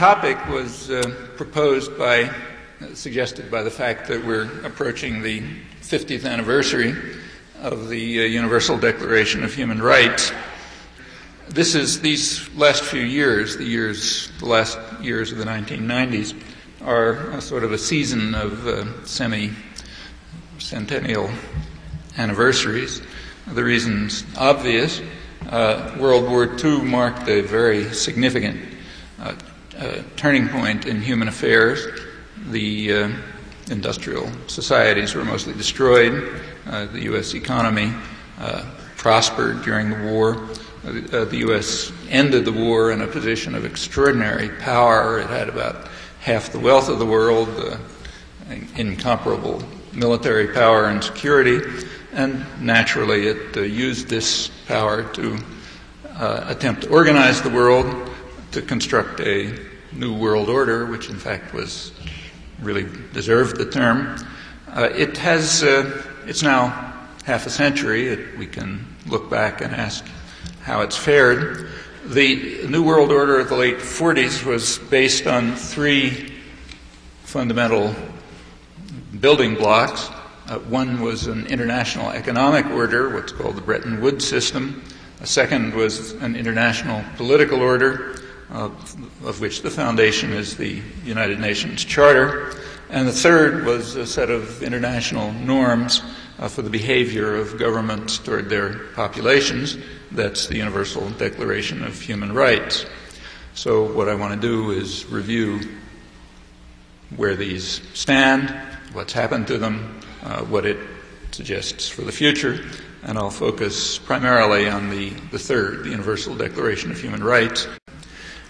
topic was suggested by the fact that we're approaching the 50th anniversary of the Universal Declaration of Human Rights. These last few years, the last years of the 1990s, are a sort of a season of semi-centennial anniversaries. The reason's obvious. World War II marked a very significant turning point in human affairs. The industrial societies were mostly destroyed. The U.S. economy prospered during the war. The U.S. ended the war in a position of extraordinary power. It had about half the wealth of the world, incomparable military power and security, and naturally it used this power to attempt to organize the world, to construct a new world order, which in fact was really deserved the term. It's now half a century. We can look back and ask how it's fared. The New World Order of the late 40s was based on three fundamental building blocks. One was an international economic order, what's called the Bretton Woods system. A second was an international political order, of which the foundation is the United Nations Charter. And the third was a set of international norms for the behavior of governments toward their populations. That's the Universal Declaration of Human Rights. So what I want to do is review where these stand, what's happened to them, what it suggests for the future, and I'll focus primarily on the third, the Universal Declaration of Human Rights.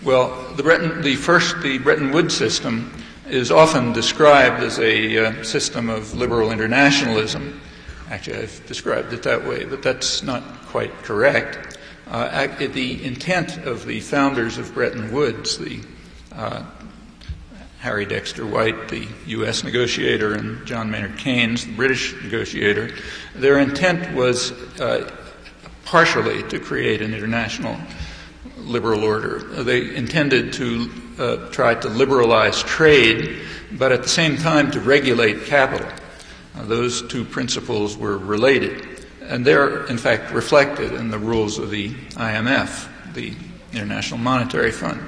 Well, the Bretton Woods system is often described as a system of liberal internationalism. Actually, I've described it that way, but that's not quite correct. The intent of the founders of Bretton Woods, Harry Dexter White, the U.S. negotiator, and John Maynard Keynes, the British negotiator, their intent was partially to create an international liberal order. They intended to try to liberalize trade, but at the same time to regulate capital. Those two principles were related, and they're in fact reflected in the rules of the IMF, the International Monetary Fund.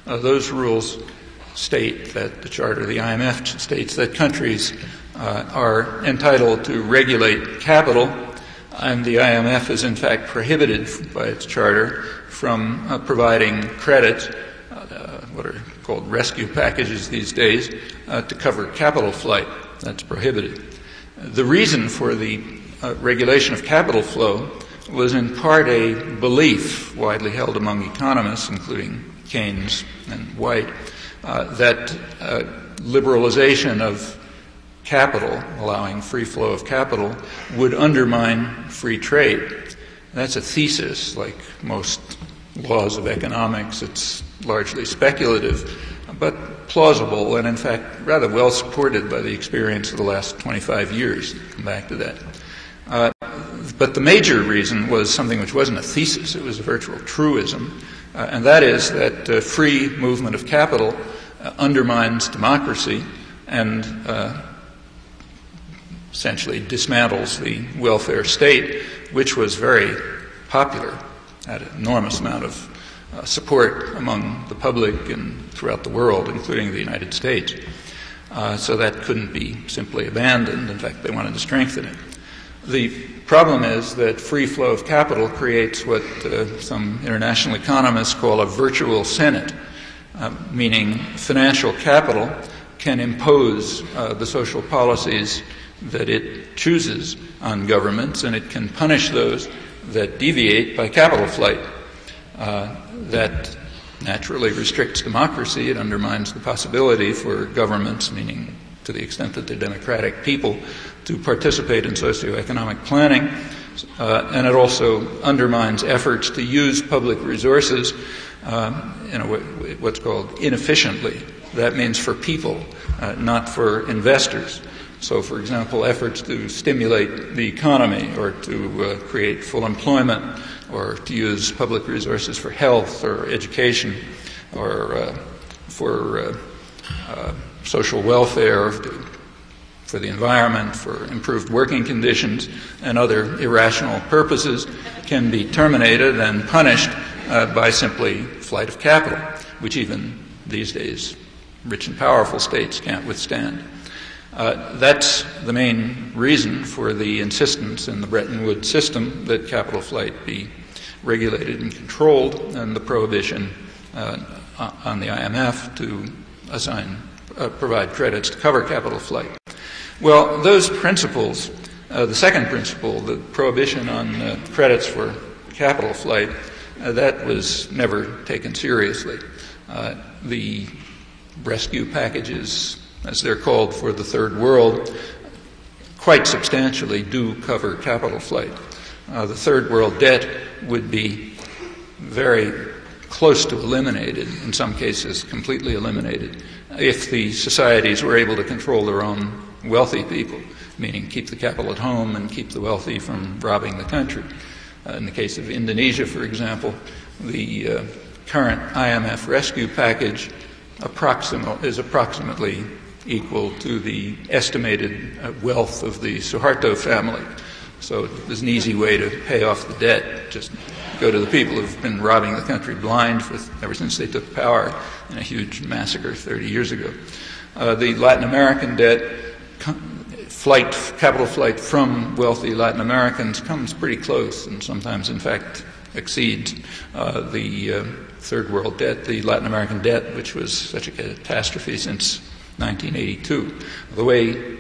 Those rules state that the Charter of the IMF states that countries are entitled to regulate capital, and the IMF is in fact prohibited by its charter from providing credit, what are called rescue packages these days, to cover capital flight. That's prohibited. The reason for the regulation of capital flow was in part a belief widely held among economists, including Keynes and White, that liberalization of capital, allowing free flow of capital, would undermine free trade. That's a thesis. Like most laws of economics, it's largely speculative, but plausible, and in fact rather well supported by the experience of the last 25 years. I'll come back to that. But the major reason was something which wasn't a thesis, it was a virtual truism, and that is that free movement of capital undermines democracy and essentially dismantles the welfare state, which was very popular, had an enormous amount of support among the public and throughout the world, including the United States. So that couldn't be simply abandoned. In fact, they wanted to strengthen it. The problem is that free flow of capital creates what some international economists call a virtual Senate, meaning financial capital can impose the social policies that it chooses on governments, and it can punish those that deviate by capital flight. That naturally restricts democracy. It undermines the possibility for governments, meaning to the extent that they're democratic people, to participate in socioeconomic planning. And it also undermines efforts to use public resources what's called inefficiently. That means for people, not for investors. So, for example, efforts to stimulate the economy or to create full employment or to use public resources for health or education or for social welfare, for the environment, for improved working conditions, and other irrational purposes can be terminated and punished by simply flight of capital, which even these days rich and powerful states can't withstand. That's the main reason for the insistence in the Bretton Woods system that capital flight be regulated and controlled, and the prohibition on the IMF to provide credits to cover capital flight. Well, those principles, the second principle, the prohibition on credits for capital flight, that was never taken seriously. The rescue packages, as they're called for the third world, quite substantially do cover capital flight. The third world debt would be very close to eliminated, in some cases completely eliminated, if the societies were able to control their own wealthy people, meaning keep the capital at home and keep the wealthy from robbing the country. In the case of Indonesia, for example, the current IMF rescue package is approximately equal to the estimated wealth of the Suharto family. So there's an easy way to pay off the debt. Just go to the people who've been robbing the country blind ever since they took power in a huge massacre 30 years ago. The Latin American debt, capital flight from wealthy Latin Americans comes pretty close, and sometimes, in fact, exceeds the third world debt, the Latin American debt, which was such a catastrophe since 1982. The way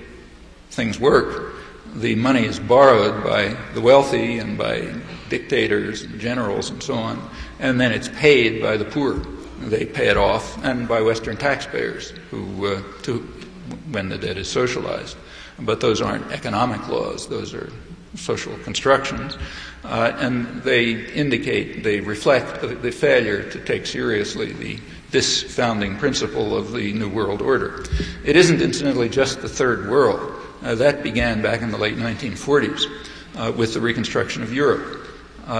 things work, the money is borrowed by the wealthy and by dictators and generals and so on, and then it's paid by the poor. They pay it off, and by Western taxpayers, when the debt is socialized. But those aren't economic laws; those are social constructions, and they reflect the failure to take seriously this founding principle of the New World Order. It isn't, incidentally, just the Third World. That began back in the late 1940s with the reconstruction of Europe.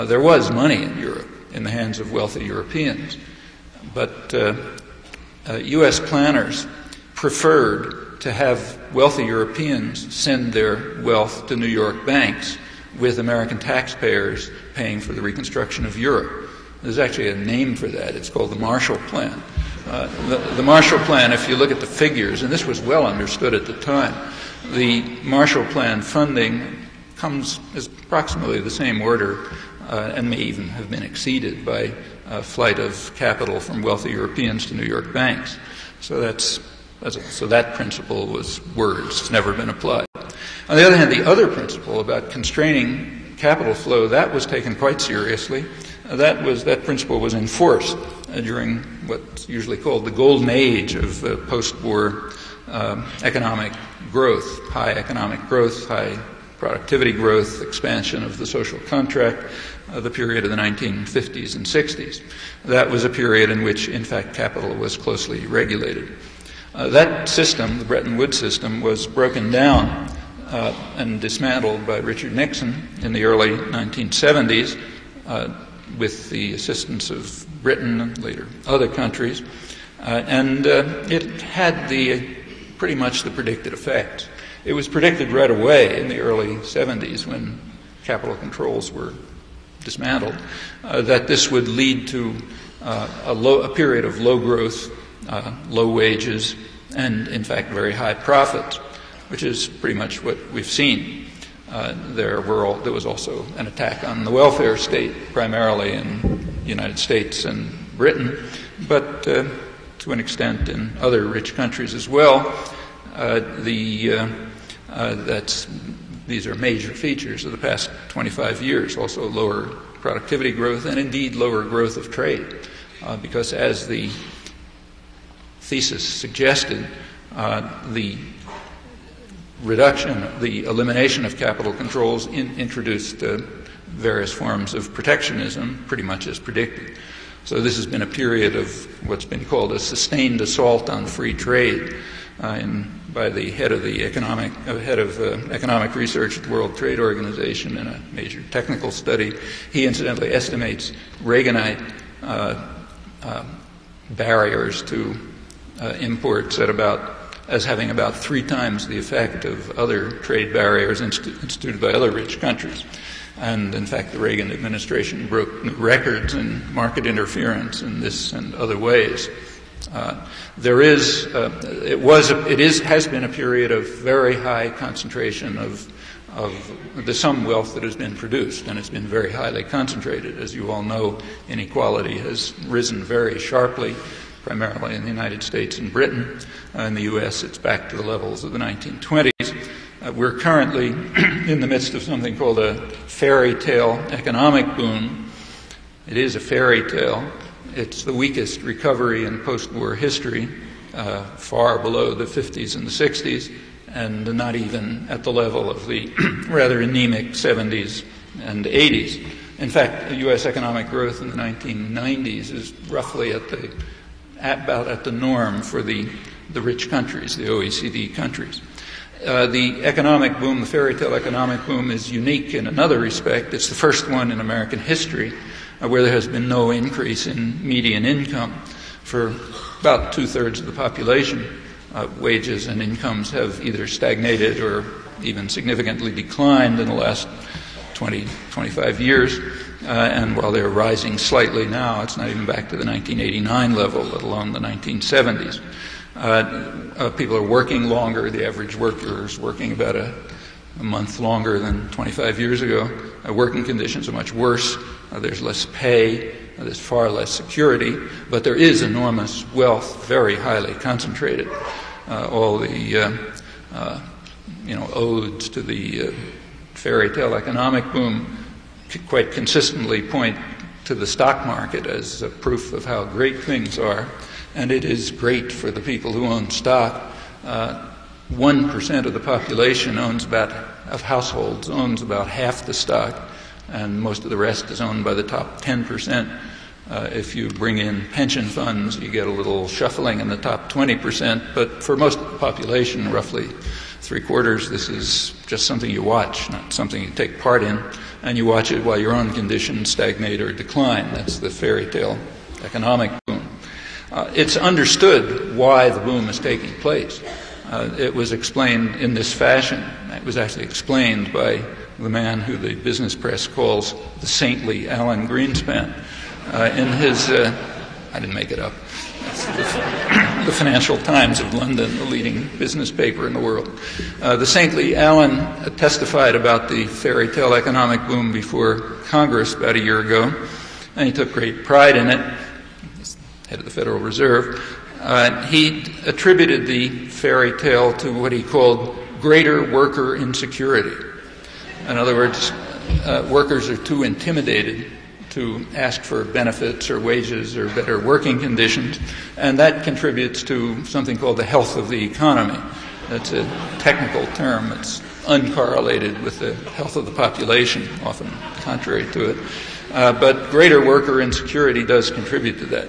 There was money in Europe in the hands of wealthy Europeans, but U.S. planners preferred to have wealthy Europeans send their wealth to New York banks with American taxpayers paying for the reconstruction of Europe. There's actually a name for that. It's called the Marshall Plan. The Marshall Plan, if you look at the figures, and this was well understood at the time, the Marshall Plan funding is approximately the same order and may even have been exceeded by a flight of capital from wealthy Europeans to New York banks. So that principle was words. It's never been applied. On the other hand, the other principle about constraining capital flow, that was taken quite seriously. That principle was enforced during what's usually called the golden age of post-war economic growth, high economic growth, high productivity growth, expansion of the social contract, the period of the 1950s and 60s. That was a period in which, in fact, capital was closely regulated. That system, the Bretton Woods system, was broken down and dismantled by Richard Nixon in the early 1970s with the assistance of Britain and later other countries. And it had pretty much the predicted effect. It was predicted right away in the early 70s when capital controls were dismantled that this would lead to a period of low growth, low wages, and in fact very high profits, which is pretty much what we've seen. There was also an attack on the welfare state, primarily in the United States and Britain, but to an extent in other rich countries as well. These are major features of the past 25 years, also lower productivity growth and indeed lower growth of trade, because as the thesis suggested, the elimination of capital controls introduced various forms of protectionism, pretty much as predicted. So this has been a period of what's been called a sustained assault on free trade by the head of economic research at the World Trade Organization in a major technical study. He incidentally estimates Reaganite barriers to imports as having about 3 times the effect of other trade barriers instituted by other rich countries. And in fact, the Reagan administration broke new records in market interference in this and other ways. Has been a period of very high concentration of the sum wealth that has been produced, and it's been very highly concentrated. As you all know, inequality has risen very sharply, primarily in the United States and Britain. In the U.S., it's back to the levels of the 1920s. We're currently in the midst of something called a fairy tale economic boom. It is a fairy tale. It's the weakest recovery in post-war history, far below the 50s and the 60s, and not even at the level of the rather anemic 70s and 80s. In fact, U.S. economic growth in the 1990s is roughly about at the norm for the rich countries, the OECD countries. The economic boom, the fairy tale economic boom, is unique in another respect. It's the first one in American history where there has been no increase in median income for about 2/3 of the population. Wages and incomes have either stagnated or even significantly declined in the last 20, 25 years. And while they're rising slightly now, it's not even back to the 1989 level, let alone the 1970s. People are working longer. The average worker is working about a month longer than 25 years ago. Working conditions are much worse. There's less pay. There's far less security. But there is enormous wealth, very highly concentrated. All the odes to the fairy tale economic boom quite consistently point to the stock market as a proof of how great things are. And it is great for the people who own stock. 1% of the population of households owns about half the stock, and most of the rest is owned by the top 10%. If you bring in pension funds, you get a little shuffling in the top 20%, but for most of the population, roughly 3/4, this is just something you watch, not something you take part in, and you watch it while your own conditions stagnate or decline. That's the fairy tale economic boom. It's understood why the boom is taking place. It was explained in this fashion. It was actually explained by the man who the business press calls the saintly Alan Greenspan. In his, I didn't make it up, it's the Financial Times of London, the leading business paper in the world. The saintly Alan testified about the fairy tale economic boom before Congress about a year ago, and he took great pride in it. He's head of the Federal Reserve. He attributed the fairy tale to what he called greater worker insecurity. In other words, workers are too intimidated to ask for benefits or wages or better working conditions, and that contributes to something called the health of the economy. That's a technical term. It's uncorrelated with the health of the population, often contrary to it. But greater worker insecurity does contribute to that.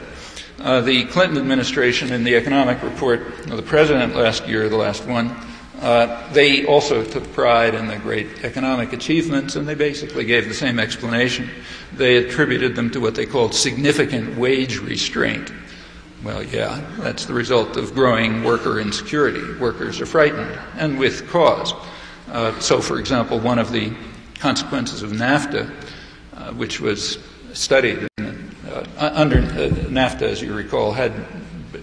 The Clinton administration, in the economic report of the president last year, the last one, they also took pride in the great economic achievements, and they basically gave the same explanation. They attributed them to what they called significant wage restraint. Well, yeah, that's the result of growing worker insecurity. Workers are frightened, and with cause. So, for example, one of the consequences of NAFTA, which was studied under NAFTA, as you recall,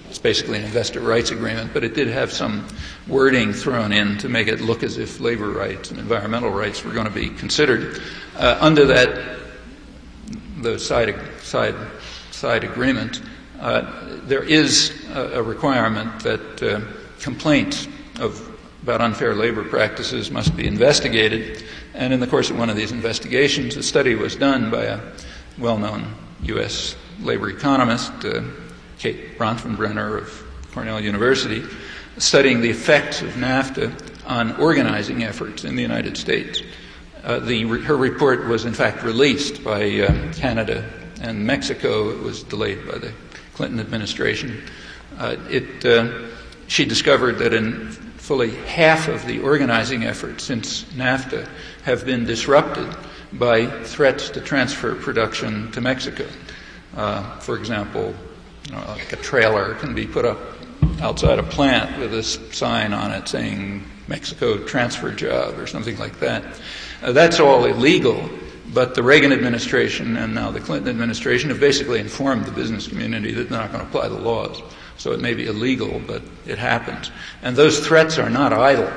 it's basically an investor rights agreement, but it did have some wording thrown in to make it look as if labor rights and environmental rights were going to be considered. Under that, the side agreement, there is a requirement that complaints about unfair labor practices must be investigated. And in the course of one of these investigations, a study was done by a well-known U.S. labor economist, Kate Bronfenbrenner of Cornell University, studying the effects of NAFTA on organizing efforts in the United States. Her report was in fact released by Canada and Mexico. It was delayed by the Clinton administration. She discovered that in fully half of the organizing efforts since NAFTA have been disrupted by threats to transfer production to Mexico. For example, like a trailer can be put up outside a plant with a sign on it saying Mexico transfer job or something like that. That's all illegal, but the Reagan administration and now the Clinton administration have basically informed the business community that they're not going to apply the laws. So it may be illegal, but it happens. And those threats are not idle.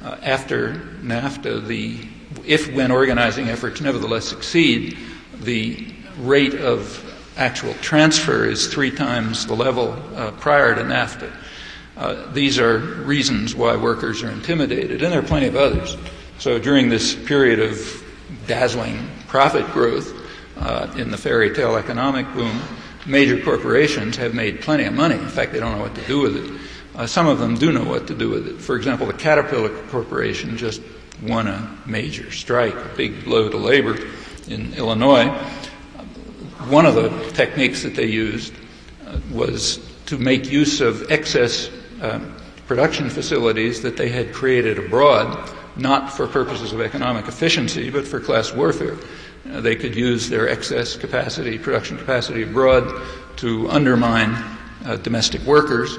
After NAFTA, when organizing efforts nevertheless succeed, the rate of actual transfer is 3 times the level prior to NAFTA. These are reasons why workers are intimidated, and there are plenty of others. So during this period of dazzling profit growth in the fairy tale economic boom, major corporations have made plenty of money. In fact, they don't know what to do with it. Some of them do know what to do with it. For example, the Caterpillar Corporation just won a major strike, a big blow to labor in Illinois. One of the techniques that they used was to make use of excess production facilities that they had created abroad, not for purposes of economic efficiency, but for class warfare. They could use their excess capacity, production capacity abroad, to undermine domestic workers,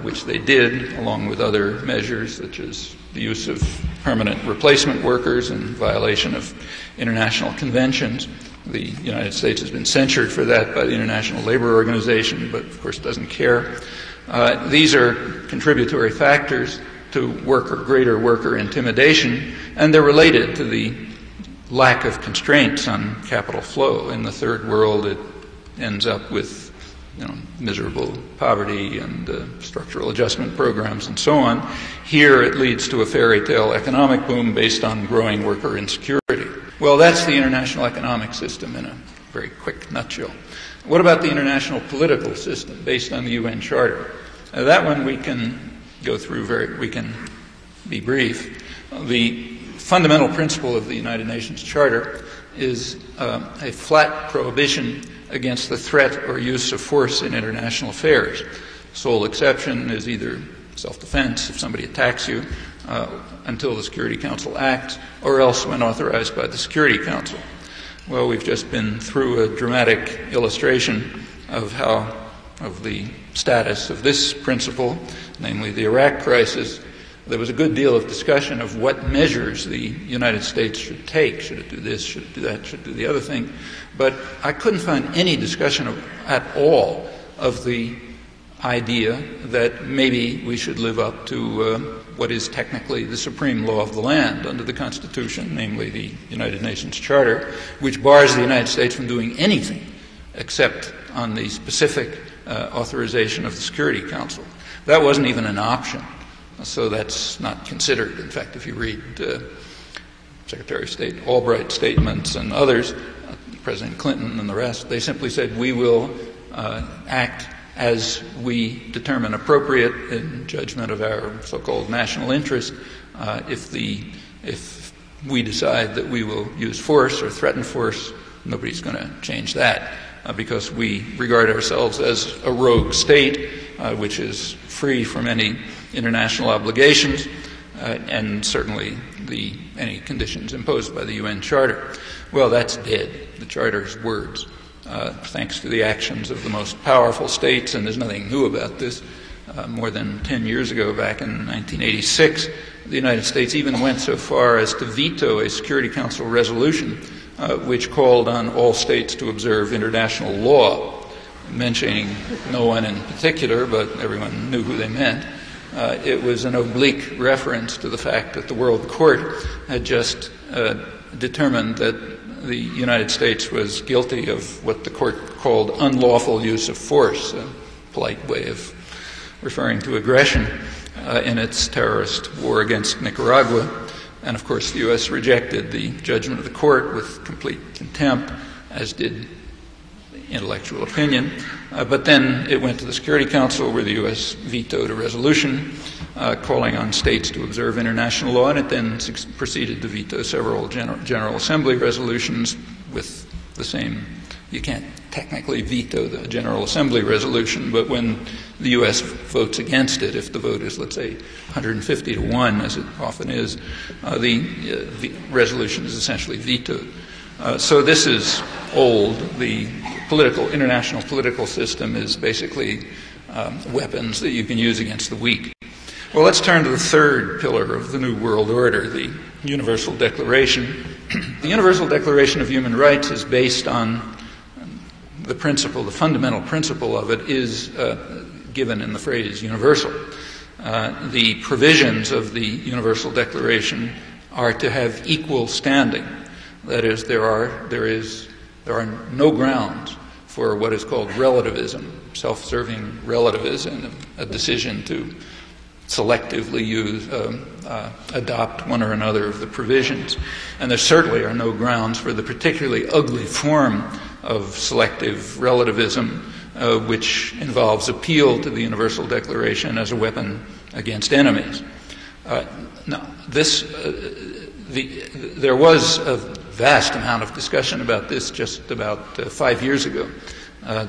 which they did, along with other measures such as the use of permanent replacement workers in violation of international conventions. The United States has been censured for that by the International Labor Organization, but of course doesn't care. These are contributory factors to greater worker intimidation, and they're related to the lack of constraints on capital flow. In the third world, it ends up with miserable poverty and structural adjustment programs and so on. Here, it leads to a fairy tale economic boom based on growing worker insecurity. Well, that's the international economic system in a very quick nutshell. What about the international political system based on the UN Charter? That one we can go through we can be brief. The fundamental principle of the United Nations Charter is a flat prohibition against the threat or use of force in international affairs. Sole exception is either self-defense if somebody attacks you until the Security Council acts, or else when authorized by the Security Council. Well, we've just been through a dramatic illustration of the status of this principle, namely the Iraq crisis. There was a good deal of discussion of what measures the United States should take. Should it do this? Should it do that? Should it do the other thing? But I couldn't find any discussion at all of the idea that maybe we should live up to what is technically the supreme law of the land under the Constitution, namely the United Nations Charter, which bars the United States from doing anything except on the specific authorization of the Security Council. That wasn't even an option. So that's not considered. In fact, if you read Secretary of State Albright's statements and others, President Clinton and the rest, they simply said, we will act as we determine appropriate in judgment of our so-called national interest. If we decide that we will use force or threaten force, nobody's going to change that because we regard ourselves as a rogue state, which is free from any international obligations, and certainly any conditions imposed by the UN Charter. Well, that's dead. The Charter's words. Thanks to the actions of the most powerful states, and there's nothing new about this. More than 10 years ago, back in 1986, the United States even went so far as to veto a Security Council resolution which called on all states to observe international law, mentioning no one in particular, but everyone knew who they meant. It was an oblique reference to the fact that the World Court had just determined that the United States was guilty of what the court called unlawful use of force, a polite way of referring to aggression in its terrorist war against Nicaragua. And of course, the U.S. rejected the judgment of the court with complete contempt, as did intellectual opinion. But then it went to the Security Council, where the U.S. vetoed a resolution calling on states to observe international law, and it then proceeded to veto several General Assembly resolutions with the same. You can't technically veto the General Assembly resolution, but when the U.S. votes against it, if the vote is, let's say, 150 to 1, as it often is, the resolution is essentially vetoed. So this is old. The international political system is basically weapons that you can use against the weak. Well, let's turn to the third pillar of the New World Order, the Universal Declaration. The Universal Declaration of Human Rights is based on the principle, the fundamental principle of it is given in the phrase universal. The provisions of the Universal Declaration are to have equal standing. That is, there are no grounds for what is called relativism, self-serving relativism, a decision to selectively adopt one or another of the provisions. And there certainly are no grounds for the particularly ugly form of selective relativism, which involves appeal to the Universal Declaration as a weapon against enemies. There was a vast amount of discussion about this just about 5 years ago.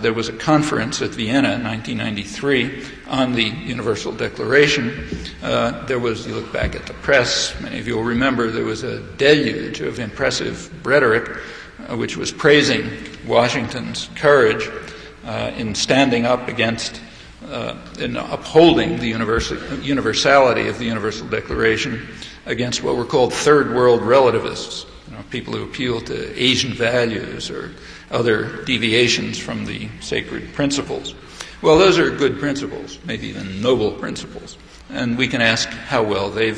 There was a conference at Vienna in 1993 on the Universal Declaration. You look back at the press, many of you will remember there was a deluge of impressive rhetoric which was praising Washington's courage in standing up against, in upholding the universality of the Universal Declaration against what were called third world relativists, people who appeal to Asian values or other deviations from the sacred principles. Well, those are good principles, maybe even noble principles, and we can ask how well they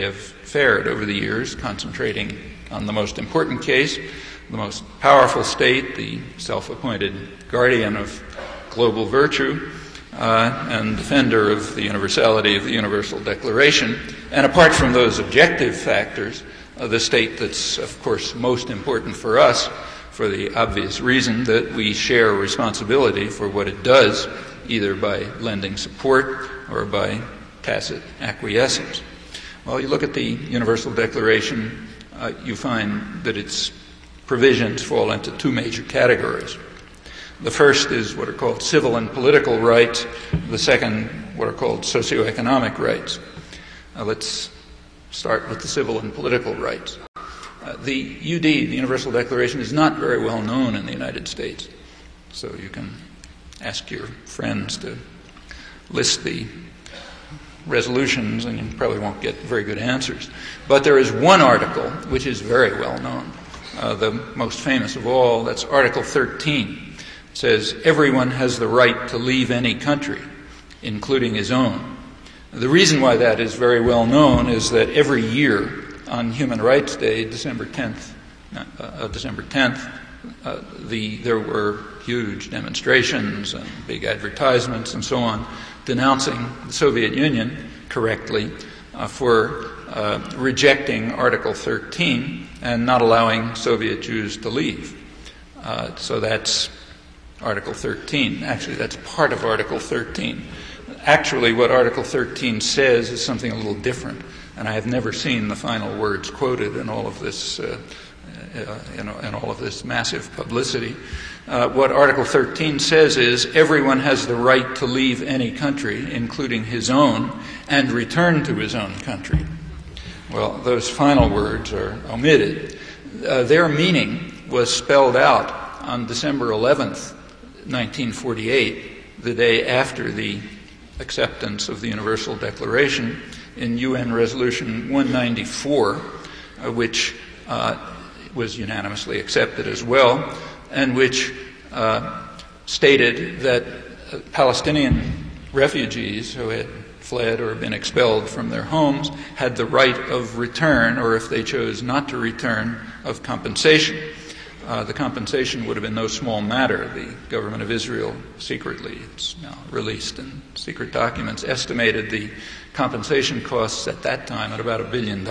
have fared over the years, concentrating on the most important case, the most powerful state, the self-appointed guardian of global virtue, and defender of the universality of the Universal Declaration. And apart from those objective factors, the state that's, of course, most important for us, for the obvious reason that we share responsibility for what it does, either by lending support or by tacit acquiescence. Well, you look at the Universal Declaration, you find that its provisions fall into two major categories. The first is what are called civil and political rights. The second, what are called socioeconomic rights. Let's start with the civil and political rights. The UD, the Universal Declaration, is not very well known in the United States. So you can ask your friends to list the resolutions and you probably won't get very good answers. But there is one article which is very well known. The most famous of all, that's Article 13. It says, everyone has the right to leave any country, including his own. The reason why that is very well known is that every year on Human Rights Day, December 10th, there were huge demonstrations and big advertisements and so on denouncing the Soviet Union correctly for rejecting Article 13 and not allowing Soviet Jews to leave. So that's Article 13. Actually, that's part of Article 13. Actually, what Article 13 says is something a little different, and I have never seen the final words quoted in all of this, in all of this massive publicity. What Article 13 says is everyone has the right to leave any country, including his own, and return to his own country. Well, those final words are omitted. Their meaning was spelled out on December 11th, 1948, the day after the acceptance of the Universal Declaration, in UN Resolution 194, which was unanimously accepted as well, and which stated that Palestinian refugees who had fled or been expelled from their homes had the right of return, or if they chose not to return, of compensation. The compensation would have been no small matter. The government of Israel secretly, it's now released in secret documents, estimated the compensation costs at that time at about $1 billion,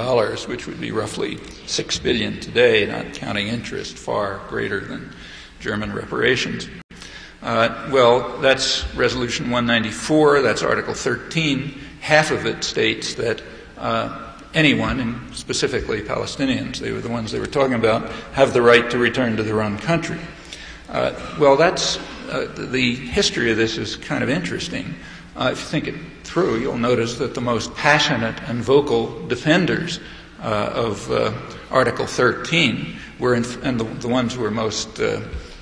which would be roughly $6 billion today, not counting interest, far greater than German reparations. Well, that's Resolution 194, that's Article 13. Half of it states that anyone, and specifically Palestinians, they were the ones they were talking about, have the right to return to their own country. Well, that's the history of this is kind of interesting. If you think it through, you'll notice that the most passionate and vocal defenders of Article 13 were, and the ones who were most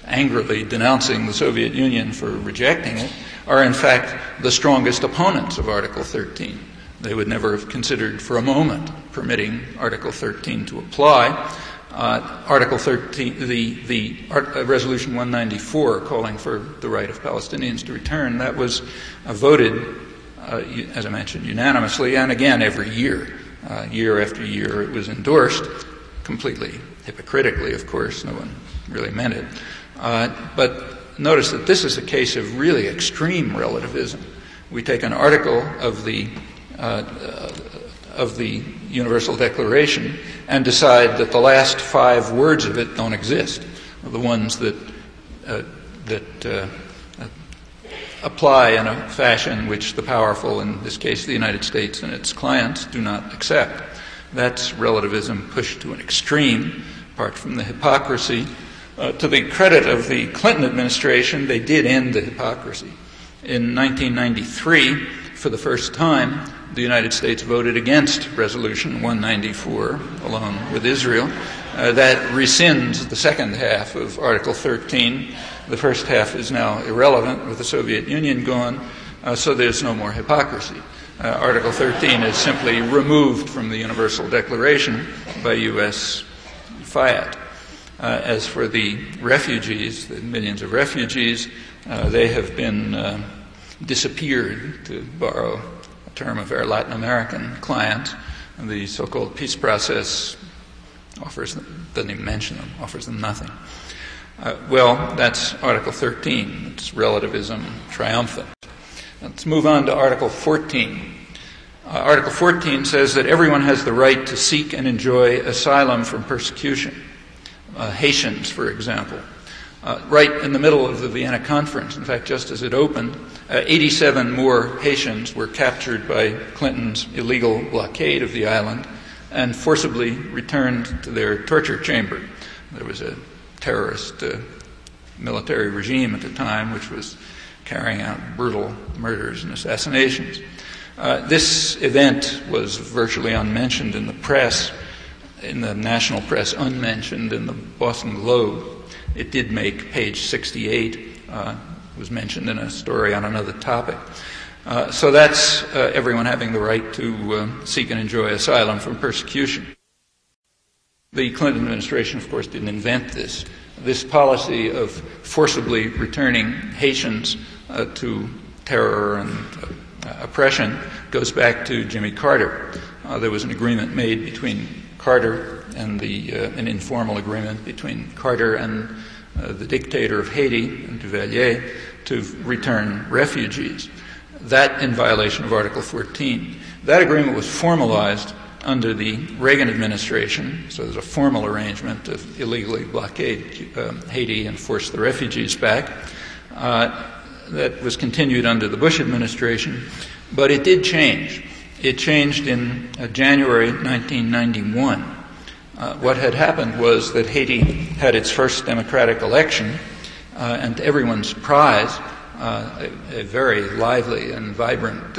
angrily denouncing the Soviet Union for rejecting it, are in fact the strongest opponents of Article 13. They would never have considered for a moment permitting Article 13 to apply. Article 13, the Resolution 194 calling for the right of Palestinians to return, that was voted, as I mentioned, unanimously, and again every year. Year after year it was endorsed, completely hypocritically, of course. No one really meant it. But notice that this is a case of really extreme relativism. We take an article of the Universal Declaration and decide that the last 5 words of it don't exist, the ones that apply in a fashion which the powerful, in this case the United States and its clients, do not accept. That's relativism pushed to an extreme, apart from the hypocrisy. To the credit of the Clinton administration, they did end the hypocrisy. In 1993, for the first time, the United States voted against Resolution 194, along with Israel. That rescinds the second half of Article 13. The first half is now irrelevant with the Soviet Union gone, so there's no more hypocrisy. Article 13 is simply removed from the Universal Declaration by U.S. fiat. As for the refugees, the millions of refugees, they have been disappeared, to borrow a term of our Latin American clients. The so-called peace process doesn't even mention them, offers them nothing. Well, that's Article 13. It's relativism triumphant. Let's move on to Article 14. Article 14 says that everyone has the right to seek and enjoy asylum from persecution. Haitians, for example. Right in the middle of the Vienna Conference, in fact, just as it opened, 87 more Haitians were captured by Clinton's illegal blockade of the island and forcibly returned to their torture chamber. There was a terrorist military regime at the time which was carrying out brutal murders and assassinations. This event was virtually unmentioned in the press, in the national press, unmentioned in the Boston Globe. It did make page 68. It was mentioned in a story on another topic. So that's everyone having the right to seek and enjoy asylum from persecution. The Clinton administration, of course, didn't invent this. This policy of forcibly returning Haitians to terror and oppression goes back to Jimmy Carter. There was an agreement made between Carter and an informal agreement between Carter and the dictator of Haiti, Duvalier, to return refugees. That in violation of Article 14. That agreement was formalized under the Reagan administration, so there's a formal arrangement to illegally blockade Haiti and force the refugees back. That was continued under the Bush administration, but it did change. It changed in January 1991. What had happened was that Haiti had its first democratic election, and to everyone's surprise, a very lively and vibrant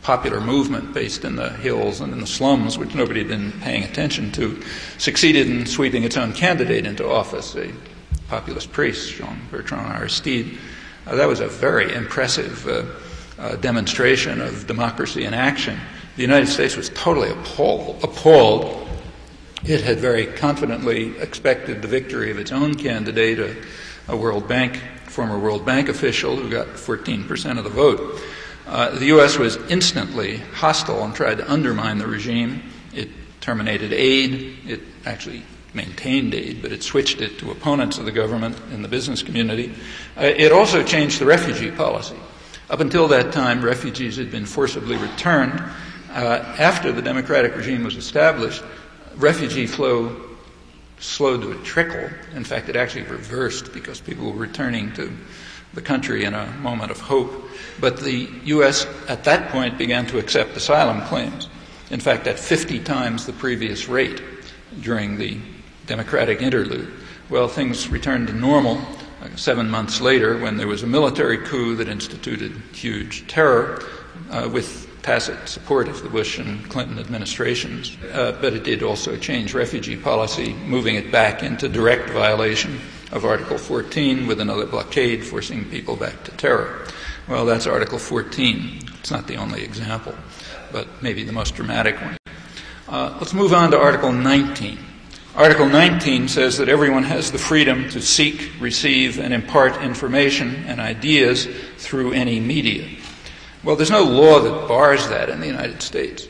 popular movement based in the hills and in the slums, which nobody had been paying attention to, succeeded in sweeping its own candidate into office, a populist priest, Jean-Bertrand Aristide. That was a very impressive demonstration of democracy in action. The United States was totally appalled. It had very confidently expected the victory of its own candidate, a former World Bank official who got 14% of the vote. The U.S. was instantly hostile and tried to undermine the regime. It terminated aid. It actually maintained aid, but it switched it to opponents of the government in the business community. It also changed the refugee policy. Up until that time, refugees had been forcibly returned. After the democratic regime was established, refugee flow slowed to a trickle. In fact, it actually reversed because people were returning to the country in a moment of hope. But the U.S. at that point began to accept asylum claims. In fact, at 50 times the previous rate during the democratic interlude. Well, things returned to normal 7 months later when there was a military coup that instituted huge terror with tacit support of the Bush and Clinton administrations, but it did also change refugee policy, moving it back into direct violation of Article 14 with another blockade forcing people back to terror. Well, that's Article 14. It's not the only example, but maybe the most dramatic one. Let's move on to Article 19. Article 19 says that everyone has the freedom to seek, receive, and impart information and ideas through any media. Well, there's no law that bars that in the United States,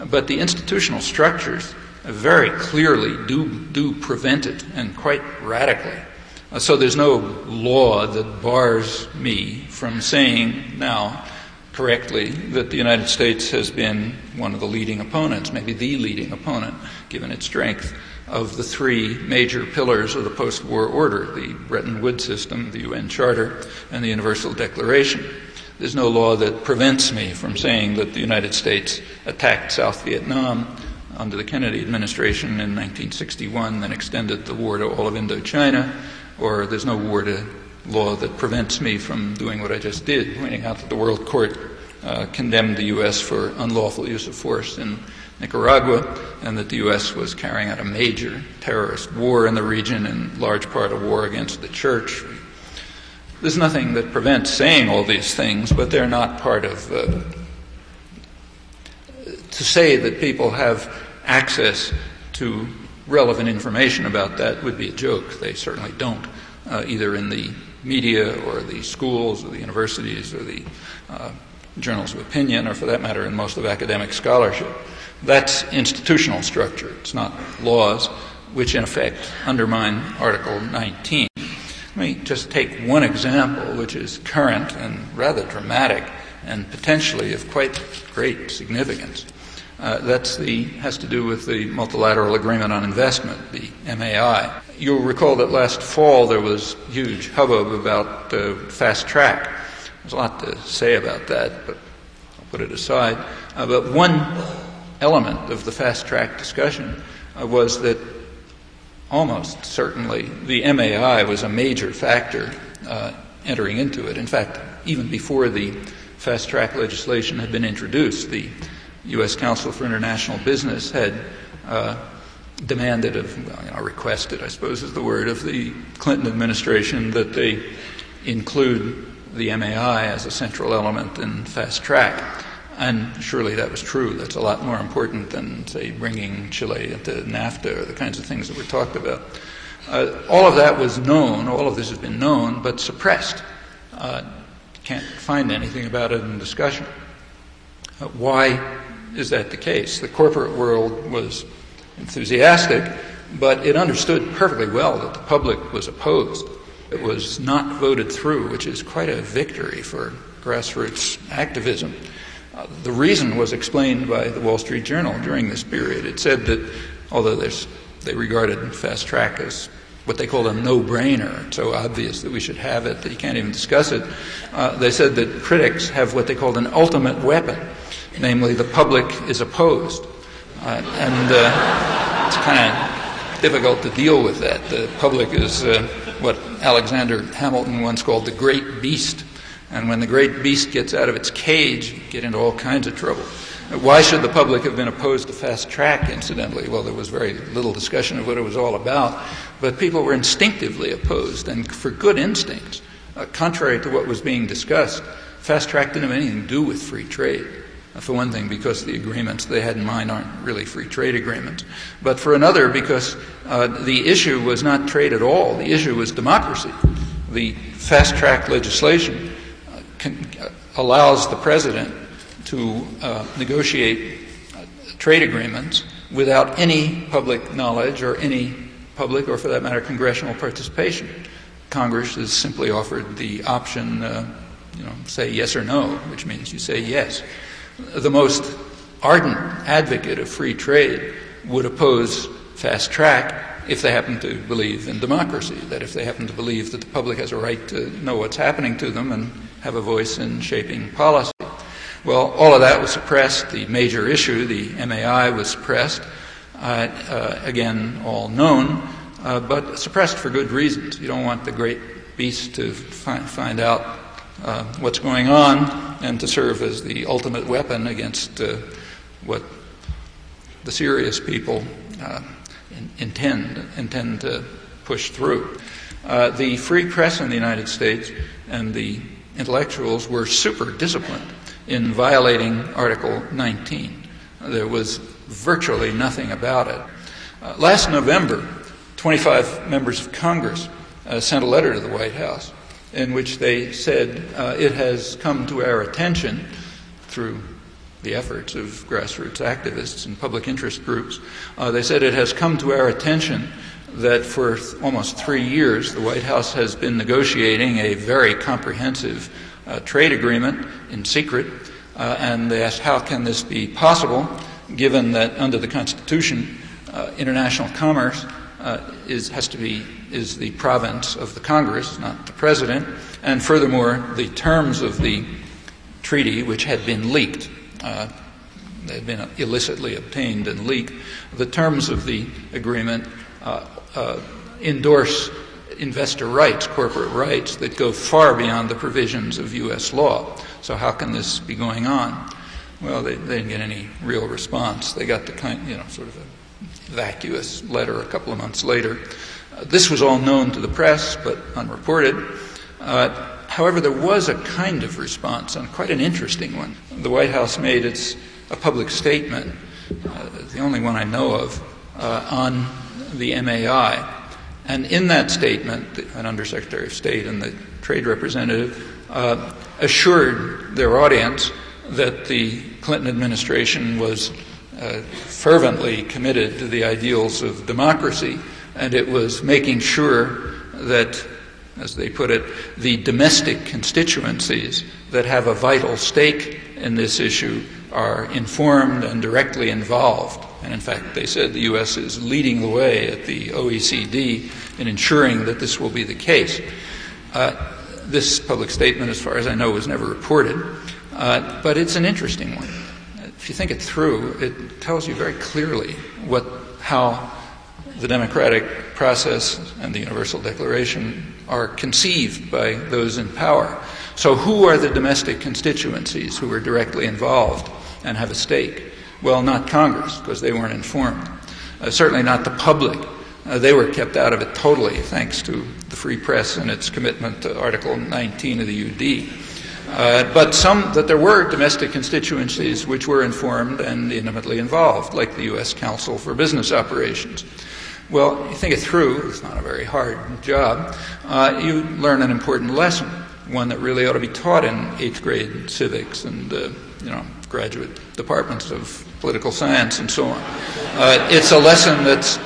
but the institutional structures very clearly do prevent it, and quite radically. So there's no law that bars me from saying now correctly that the United States has been one of the leading opponents, maybe the leading opponent, given its strength, of the three major pillars of the post-war order, the Bretton Woods system, the UN Charter, and the Universal Declaration. There's no law that prevents me from saying that the United States attacked South Vietnam under the Kennedy administration in 1961, then extended the war to all of Indochina, or there's no law that prevents me from doing what I just did, pointing out that the World Court condemned the U.S. for unlawful use of force in Nicaragua, and that the U.S. was carrying out a major terrorist war in the region, in large part a war against the church. There's nothing that prevents saying all these things, but they're not part of... to say that people have access to relevant information about that would be a joke. They certainly don't, either in the media or the schools or the universities or the journals of opinion, or for that matter in most of academic scholarship. That's institutional structure. It's not laws, which in effect undermine Article 19. Let me just take one example, which is current and rather dramatic and potentially of quite great significance. Has to do with the Multilateral Agreement on Investment, the MAI. You'll recall that last fall there was huge hubbub about fast track. There's a lot to say about that, but I'll put it aside. But one element of the fast track discussion was that almost certainly the MAI was a major factor entering into it. In fact, even before the fast track legislation had been introduced, the U.S. Council for International Business had requested, I suppose is the word, of the Clinton administration that they include the MAI as a central element in fast track. And surely that was true. That's a lot more important than, say, bringing Chile into NAFTA or the kinds of things that were talked about. All of that was known, all of this has been known, but suppressed. Can't find anything about it in discussion. Why is that the case? The corporate world was enthusiastic, but it understood perfectly well that the public was opposed. It was not voted through, which is quite a victory for grassroots activism. The reason was explained by the Wall Street Journal during this period. It said that although they regarded fast track as what they called a no-brainer, it's so obvious that we should have it that you can't even discuss it, they said that critics have what they called an ultimate weapon, namely the public is opposed. It's kind of difficult to deal with that. The public is what Alexander Hamilton once called the great beast. And when the great beast gets out of its cage, you get into all kinds of trouble. Why should the public have been opposed to fast track, incidentally? Well, there was very little discussion of what it was all about, but people were instinctively opposed, and for good instincts. Contrary to what was being discussed, fast track didn't have anything to do with free trade. For one thing, because the agreements they had in mind aren't really free trade agreements. But for another, because the issue was not trade at all. The issue was democracy. The fast track legislation allows the president to negotiate trade agreements without any public knowledge or any public, or for that matter, congressional participation. Congress is simply offered the option, say yes or no, which means you say yes. The most ardent advocate of free trade would oppose fast track if they happen to believe in democracy, that if they happen to believe that the public has a right to know what's happening to them and have a voice in shaping policy. Well, all of that was suppressed. The major issue, the MAI, was suppressed. Again, all known, but suppressed for good reasons. You don't want the great beast to find out what's going on and to serve as the ultimate weapon against what the serious people intend to push through. The free press in the United States and the intellectuals were super disciplined in violating Article 19. There was virtually nothing about it. Last November, 25 members of Congress sent a letter to the White House in which they said it has come to our attention through the efforts of grassroots activists and public interest groups. They said it has come to our attention that for almost 3 years the White House has been negotiating a very comprehensive trade agreement in secret, and they asked how can this be possible given that under the Constitution international commerce is the province of the Congress, not the President, and furthermore the terms of the treaty, which had been leaked, they had been illicitly obtained and leaked, the terms of the agreement endorse investor rights, corporate rights that go far beyond the provisions of U.S. law. So how can this be going on? Well, they didn't get any real response. They got the sort of a vacuous letter a couple of months later. This was all known to the press, but unreported. However, there was a kind of response, and quite an interesting one. The White House made a public statement, the only one I know of, on the MAI. And in that statement, an Undersecretary of State and the Trade Representative assured their audience that the Clinton administration was fervently committed to the ideals of democracy, and it was making sure that, as they put it, the domestic constituencies that have a vital stake in this issue are informed and directly involved. And in fact, they said the U.S. is leading the way at the OECD in ensuring that this will be the case. This public statement, as far as I know, was never reported, but it's an interesting one. If you think it through, it tells you very clearly how the democratic process and the Universal Declaration are conceived by those in power. So who are the domestic constituencies who are directly involved and have a stake? Well, not Congress, because they weren't informed. Certainly not the public. They were kept out of it totally, thanks to the free press and its commitment to Article 19 of the UD. But there were domestic constituencies which were informed and intimately involved, like the U.S. Council for Business Operations. Well, you think it through, it's not a very hard job, you learn an important lesson, one that really ought to be taught in 8th grade civics and graduate departments of political science and so on. It's a lesson that's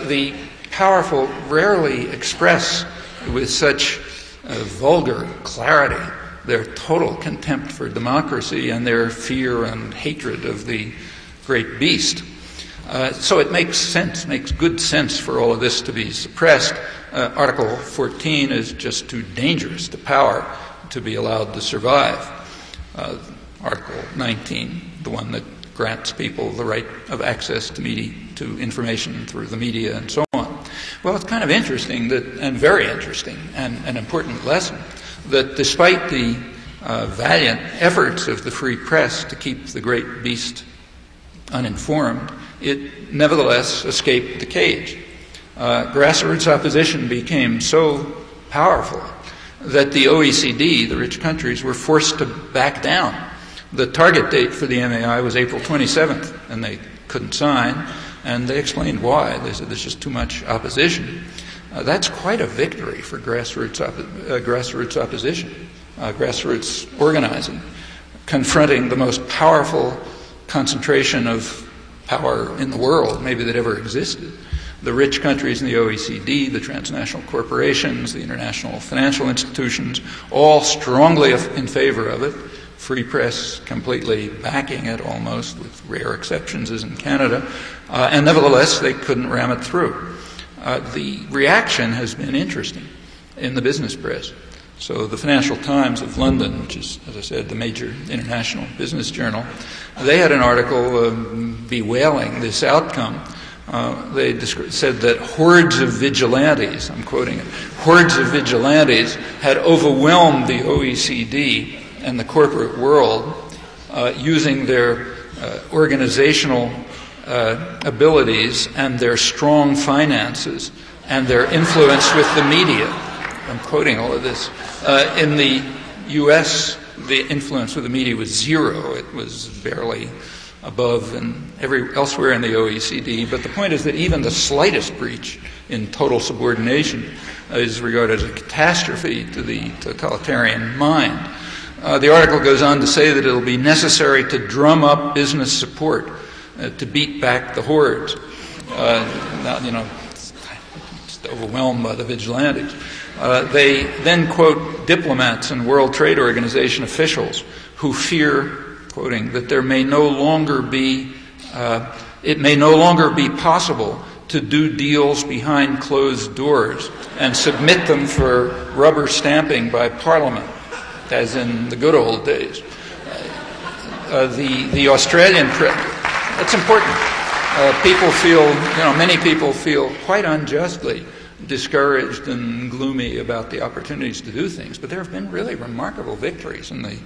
the powerful rarely express with such vulgar clarity their total contempt for democracy and their fear and hatred of the great beast. So it makes sense, makes good sense for all of this to be suppressed. Article 14 is just too dangerous to power to be allowed to survive. Article 19, the one that grants people the right of access to information through the media and so on. Well, it's kind of interesting and very interesting and an important lesson that despite the valiant efforts of the free press to keep the great beast uninformed, it nevertheless escaped the cage. Grassroots opposition became so powerful that the OECD, the rich countries, were forced to back down. The target date for the MAI was April 27th, and they couldn't sign, and they explained why. They said there's just too much opposition. That's quite a victory for grassroots opposition, grassroots organizing, confronting the most powerful concentration of power in the world, maybe that ever existed. The rich countries in the OECD, the transnational corporations, the international financial institutions, all strongly in favor of it. Free press completely backing it almost, with rare exceptions as in Canada. And nevertheless, they couldn't ram it through. The reaction has been interesting in the business press. So the Financial Times of London, which is, as I said, the major international business journal, they had an article bewailing this outcome, They said that hordes of vigilantes, I'm quoting it, hordes of vigilantes had overwhelmed the OECD and the corporate world using their organizational abilities and their strong finances and their influence with the media. I'm quoting all of this. In the U.S., the influence with the media was zero. It was barely above and elsewhere in the OECD. But the point is that even the slightest breach in total subordination is regarded as a catastrophe to the totalitarian mind. The article goes on to say that it'll be necessary to drum up business support to beat back the hordes. Just overwhelmed by the vigilantes. They then quote diplomats and World Trade Organization officials who fear, quoting, that it may no longer be possible to do deals behind closed doors and submit them for rubber stamping by Parliament, as in the good old days. The Australian that's important. Many people feel quite unjustly discouraged and gloomy about the opportunities to do things, but there have been really remarkable victories in the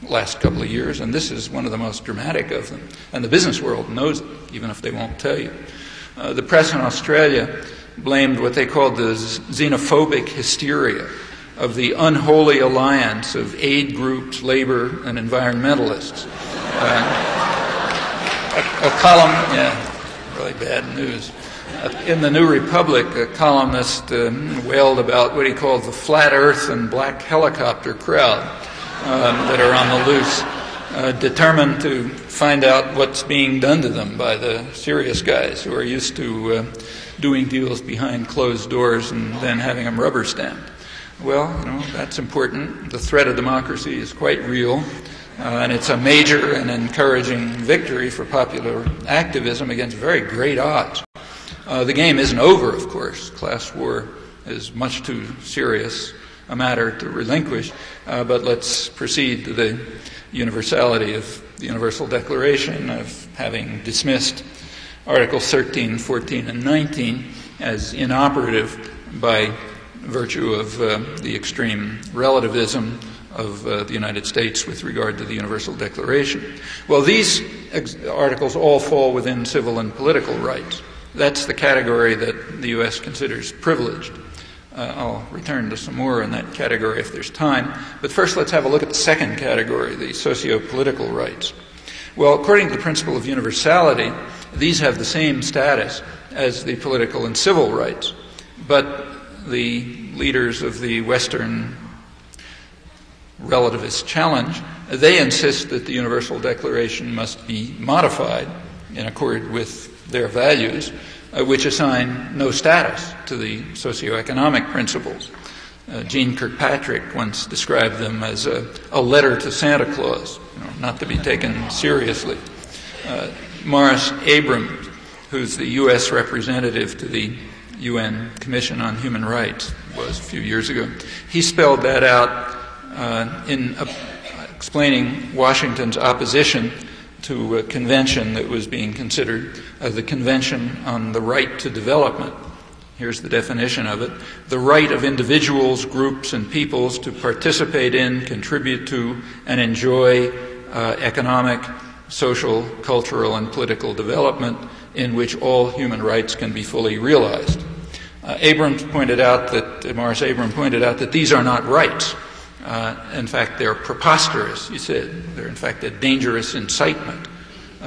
last couple of years, and this is one of the most dramatic of them. And the business world knows it, even if they won't tell you. The press in Australia blamed what they called the xenophobic hysteria of the unholy alliance of aid groups, labor, and environmentalists. A column, really bad news. In the New Republic, a columnist wailed about what he called the flat earth and black helicopter crowd that are on the loose, determined to find out what's being done to them by the serious guys who are used to doing deals behind closed doors and then having them rubber stamped. Well, that's important. The threat of democracy is quite real, and it's a major and encouraging victory for popular activism against very great odds. The game isn't over, of course. Class war is much too serious a matter to relinquish, but let's proceed to the universality of the Universal Declaration, of having dismissed Articles 13, 14, and 19 as inoperative by virtue of the extreme relativism of the United States with regard to the Universal Declaration. Well, these articles all fall within civil and political rights. That's the category that the U.S. considers privileged. I'll return to some more in that category if there's time. But first, let's have a look at the second category, the socio-political rights. Well, according to the principle of universality, these have the same status as the political and civil rights. But the leaders of the Western relativist challenge, they insist that the Universal Declaration must be modified in accord with their values, which assign no status to the socioeconomic principles. Jean Kirkpatrick once described them as a letter to Santa Claus, not to be taken seriously. Morris Abrams, who's the U.S. representative to the UN Commission on Human Rights, was a few years ago, he spelled that out in explaining Washington's opposition to a convention that was being considered the Convention on the Right to Development. Here's the definition of it: the right of individuals, groups, and peoples to participate in, contribute to, and enjoy economic, social, cultural, and political development in which all human rights can be fully realized. Morris Abrams pointed out that these are not rights. In fact, they're preposterous, he said. They're, in fact, a dangerous incitement.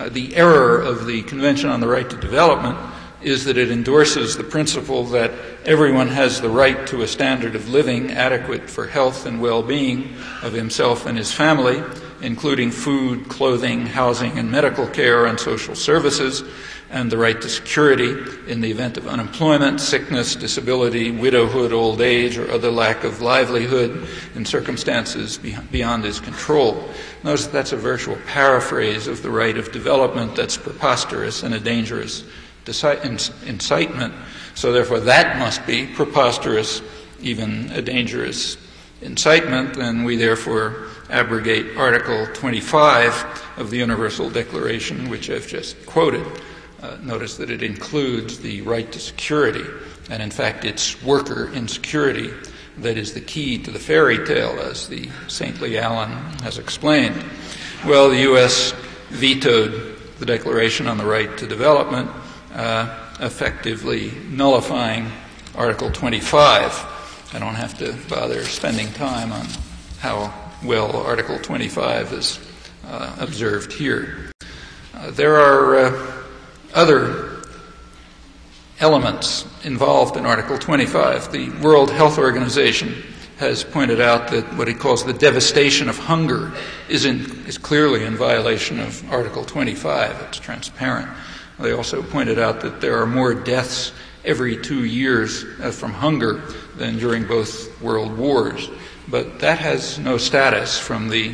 The error of the Convention on the Right to Development is that it endorses the principle that everyone has the right to a standard of living adequate for health and well-being of himself and his family, including food, clothing, housing, and medical care and social services, and the right to security in the event of unemployment, sickness, disability, widowhood, old age, or other lack of livelihood in circumstances beyond his control. Notice that's a virtual paraphrase of the right of development that's preposterous and a dangerous incitement. So therefore that must be preposterous, even a dangerous incitement, and we therefore abrogate Article 25 of the Universal Declaration, which I've just quoted. notice that it includes the right to security, and in fact it's worker insecurity that is the key to the fairy tale, as the saintly Allen has explained. Well, the U.S. vetoed the Declaration on the Right to Development, effectively nullifying Article 25. I don't have to bother spending time on how well Article 25 is observed here. There are other elements involved in Article 25. The World Health Organization has pointed out that what it calls the devastation of hunger is clearly in violation of Article 25. It's transparent. They also pointed out that there are more deaths every 2 years from hunger than during both world wars. But that has no status from the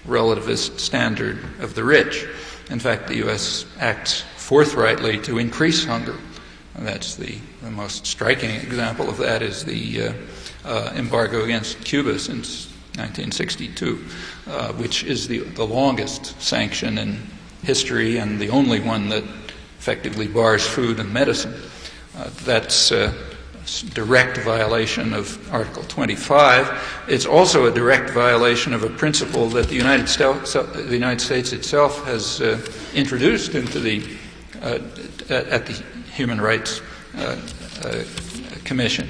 relativist standard of the rich. In fact, the U.S. acts forthrightly to increase hunger. And that's the most striking example of that is the embargo against Cuba since 1962, which is the longest sanction in history and the only one that effectively bars food and medicine. That's a direct violation of Article 25. It's also a direct violation of a principle that the United States itself has introduced into at the Human Rights Commission.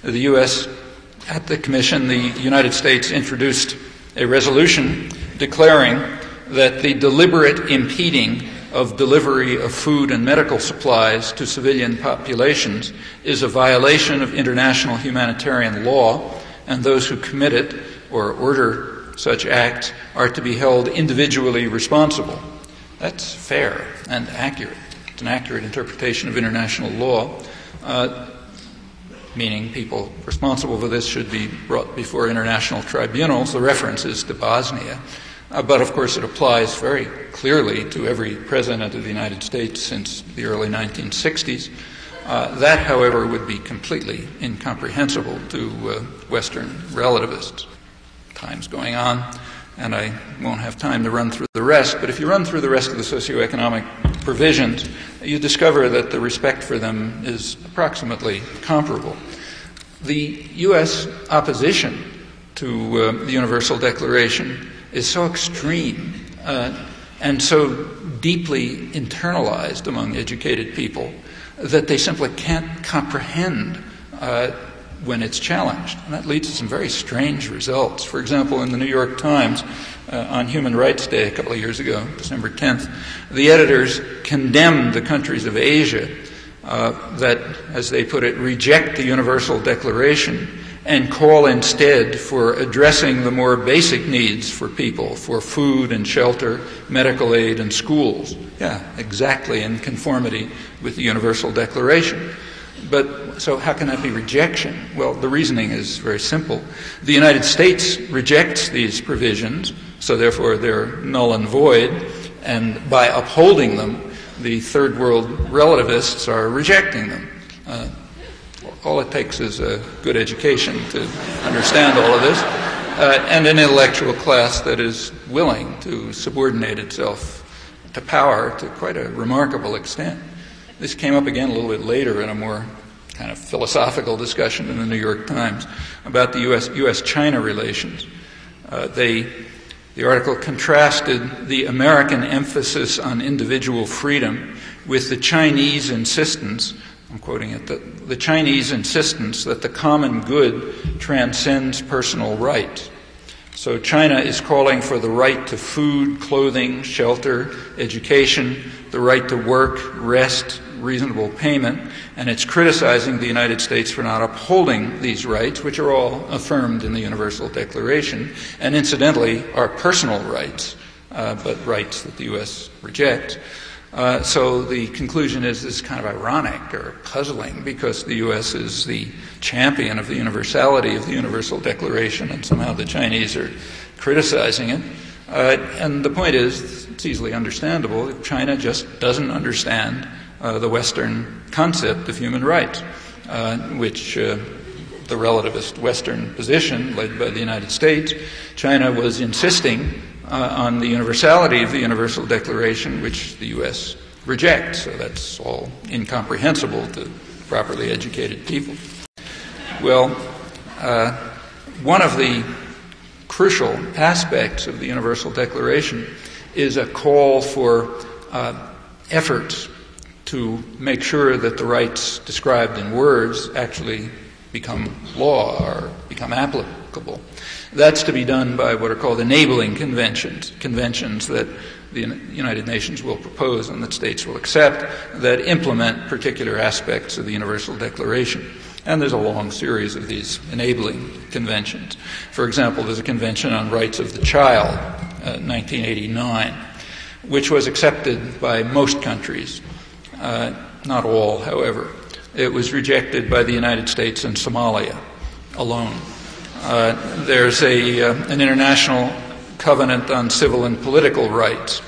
At the Commission, the United States introduced a resolution declaring that the deliberate impeding of delivery of food and medical supplies to civilian populations is a violation of international humanitarian law, and those who commit it or order such acts are to be held individually responsible. That's fair and accurate. It's an accurate interpretation of international law, meaning people responsible for this should be brought before international tribunals. The reference is to Bosnia. But, of course, it applies very clearly to every president of the United States since the early 1960s. That, however, would be completely incomprehensible to Western relativists. Time's going on, and I won't have time to run through the rest, but if you run through the rest of the socioeconomic provisions, you discover that the respect for them is approximately comparable. The U.S. opposition to the Universal Declaration is so extreme and so deeply internalized among educated people that they simply can't comprehend when it's challenged. And that leads to some very strange results. For example, in the New York Times on Human Rights Day a couple of years ago, December 10th, the editors condemned the countries of Asia that, as they put it, reject the Universal Declaration and call instead for addressing the more basic needs for people, for food and shelter, medical aid, and schools. Yeah, exactly in conformity with the Universal Declaration. But so how can that be rejection? Well, the reasoning is very simple. The United States rejects these provisions, so therefore they're null and void, and by upholding them, the third world relativists are rejecting them. All it takes is a good education to understand all of this, and an intellectual class that is willing to subordinate itself to power to quite a remarkable extent. This came up again a little bit later in a more kind of philosophical discussion in the New York Times about the U.S.-China relations. The article contrasted the American emphasis on individual freedom with the Chinese insistence, I'm quoting it, the Chinese insistence that the common good transcends personal right. So China is calling for the right to food, clothing, shelter, education, the right to work, rest, reasonable payment, and it's criticizing the United States for not upholding these rights, which are all affirmed in the Universal Declaration, and incidentally are personal rights, but rights that the U.S. rejects. So the conclusion is this is kind of ironic or puzzling because the U.S. is the champion of the universality of the Universal Declaration and somehow the Chinese are criticizing it. And the point is, it's easily understandable, China just doesn't understand the Western concept of human rights, which the relativist Western position led by the United States, China was insisting on the universality of the Universal Declaration, which the U.S. reject. So that's all incomprehensible to properly educated people. Well, one of the crucial aspects of the Universal Declaration is a call for efforts to make sure that the rights described in words actually become law or become applicable. That's to be done by what are called enabling conventions that the United Nations will propose and that states will accept that implement particular aspects of the Universal Declaration. And there's a long series of these enabling conventions. For example, there's a Convention on Rights of the Child, 1989, which was accepted by most countries, not all, however. It was rejected by the United States and Somalia alone. There's an international covenant on civil and political rights.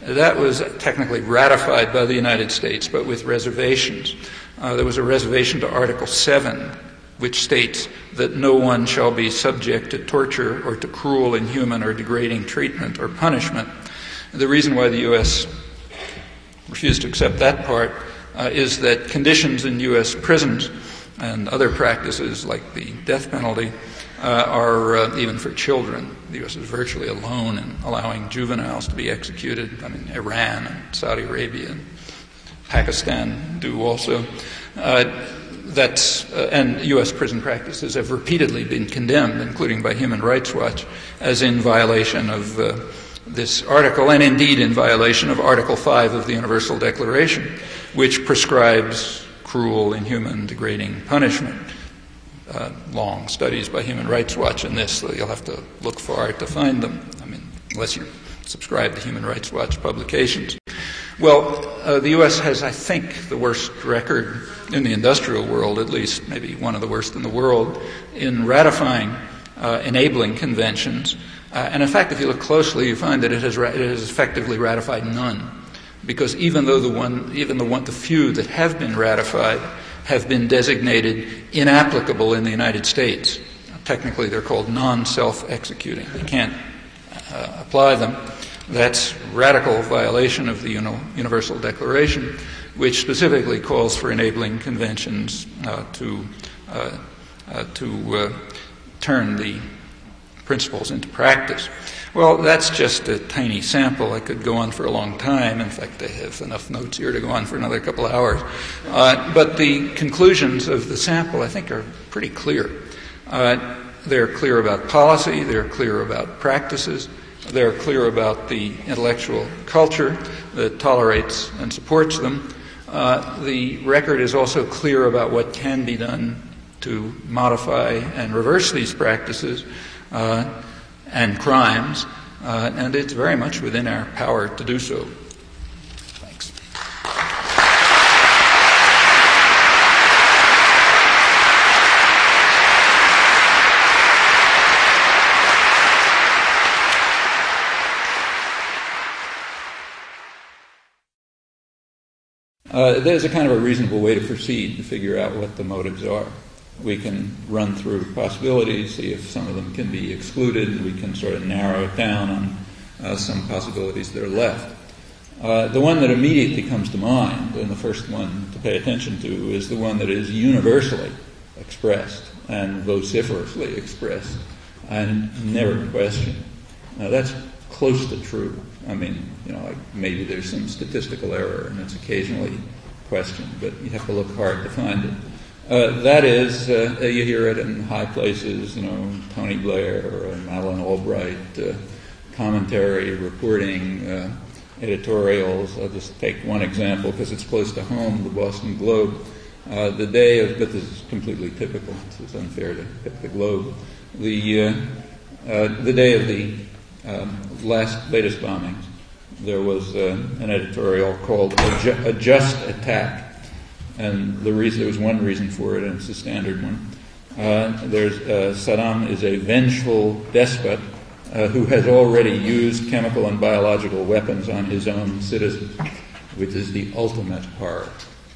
That was technically ratified by the United States, but with reservations. There was a reservation to Article 7, which states that no one shall be subject to torture or to cruel, inhuman, or degrading treatment or punishment. The reason why the U.S. refused to accept that part is that conditions in U.S. prisons and other practices like the death penalty are even for children. The U.S. is virtually alone in allowing juveniles to be executed. I mean, Iran and Saudi Arabia and Pakistan do also. And U.S. prison practices have repeatedly been condemned, including by Human Rights Watch, as in violation of this article, and indeed in violation of Article 5 of the Universal Declaration, which prescribes cruel, inhuman, degrading punishment. Long studies by Human Rights Watch in this, so you'll have to look far to find them. I mean, unless you subscribe to Human Rights Watch publications. Well, the U.S. has, I think, the worst record in the industrial world, at least, maybe one of the worst in the world, in ratifying enabling conventions. And in fact, if you look closely, you find that it has effectively ratified none, because even though the few that have been ratified have been designated inapplicable in the United States. Technically, they're called non-self-executing. You can't apply them. That's radical violation of the Universal Declaration, which specifically calls for enabling conventions to turn the principles into practice. Well, that's just a tiny sample. I could go on for a long time. In fact, I have enough notes here to go on for another couple of hours. But the conclusions of the sample, I think, are pretty clear. They're clear about policy. They're clear about practices. They're clear about the intellectual culture that tolerates and supports them. The record is also clear about what can be done to modify and reverse these practices and crimes, and it's very much within our power to do so. Thanks. There's a kind of a reasonable way to proceed to figure out what the motives are. We can run through possibilities, see if some of them can be excluded. We can sort of narrow it down on some possibilities that are left. The one that immediately comes to mind, and the first one to pay attention to, is the one that is universally expressed and vociferously expressed and never questioned. Now, that's close to true. I mean, like maybe there's some statistical error and it's occasionally questioned, but you have to look hard to find it. That is, you hear it in high places, Tony Blair or Madeleine Albright, commentary, reporting, editorials. I'll just take one example because it's close to home, the Boston Globe. But this is completely typical. It's unfair to pick the Globe. The day of the latest bombings, there was an editorial called A Just Attack. And there was one reason for it, and it's a standard one. Saddam is a vengeful despot who has already used chemical and biological weapons on his own citizens, which is the ultimate horror.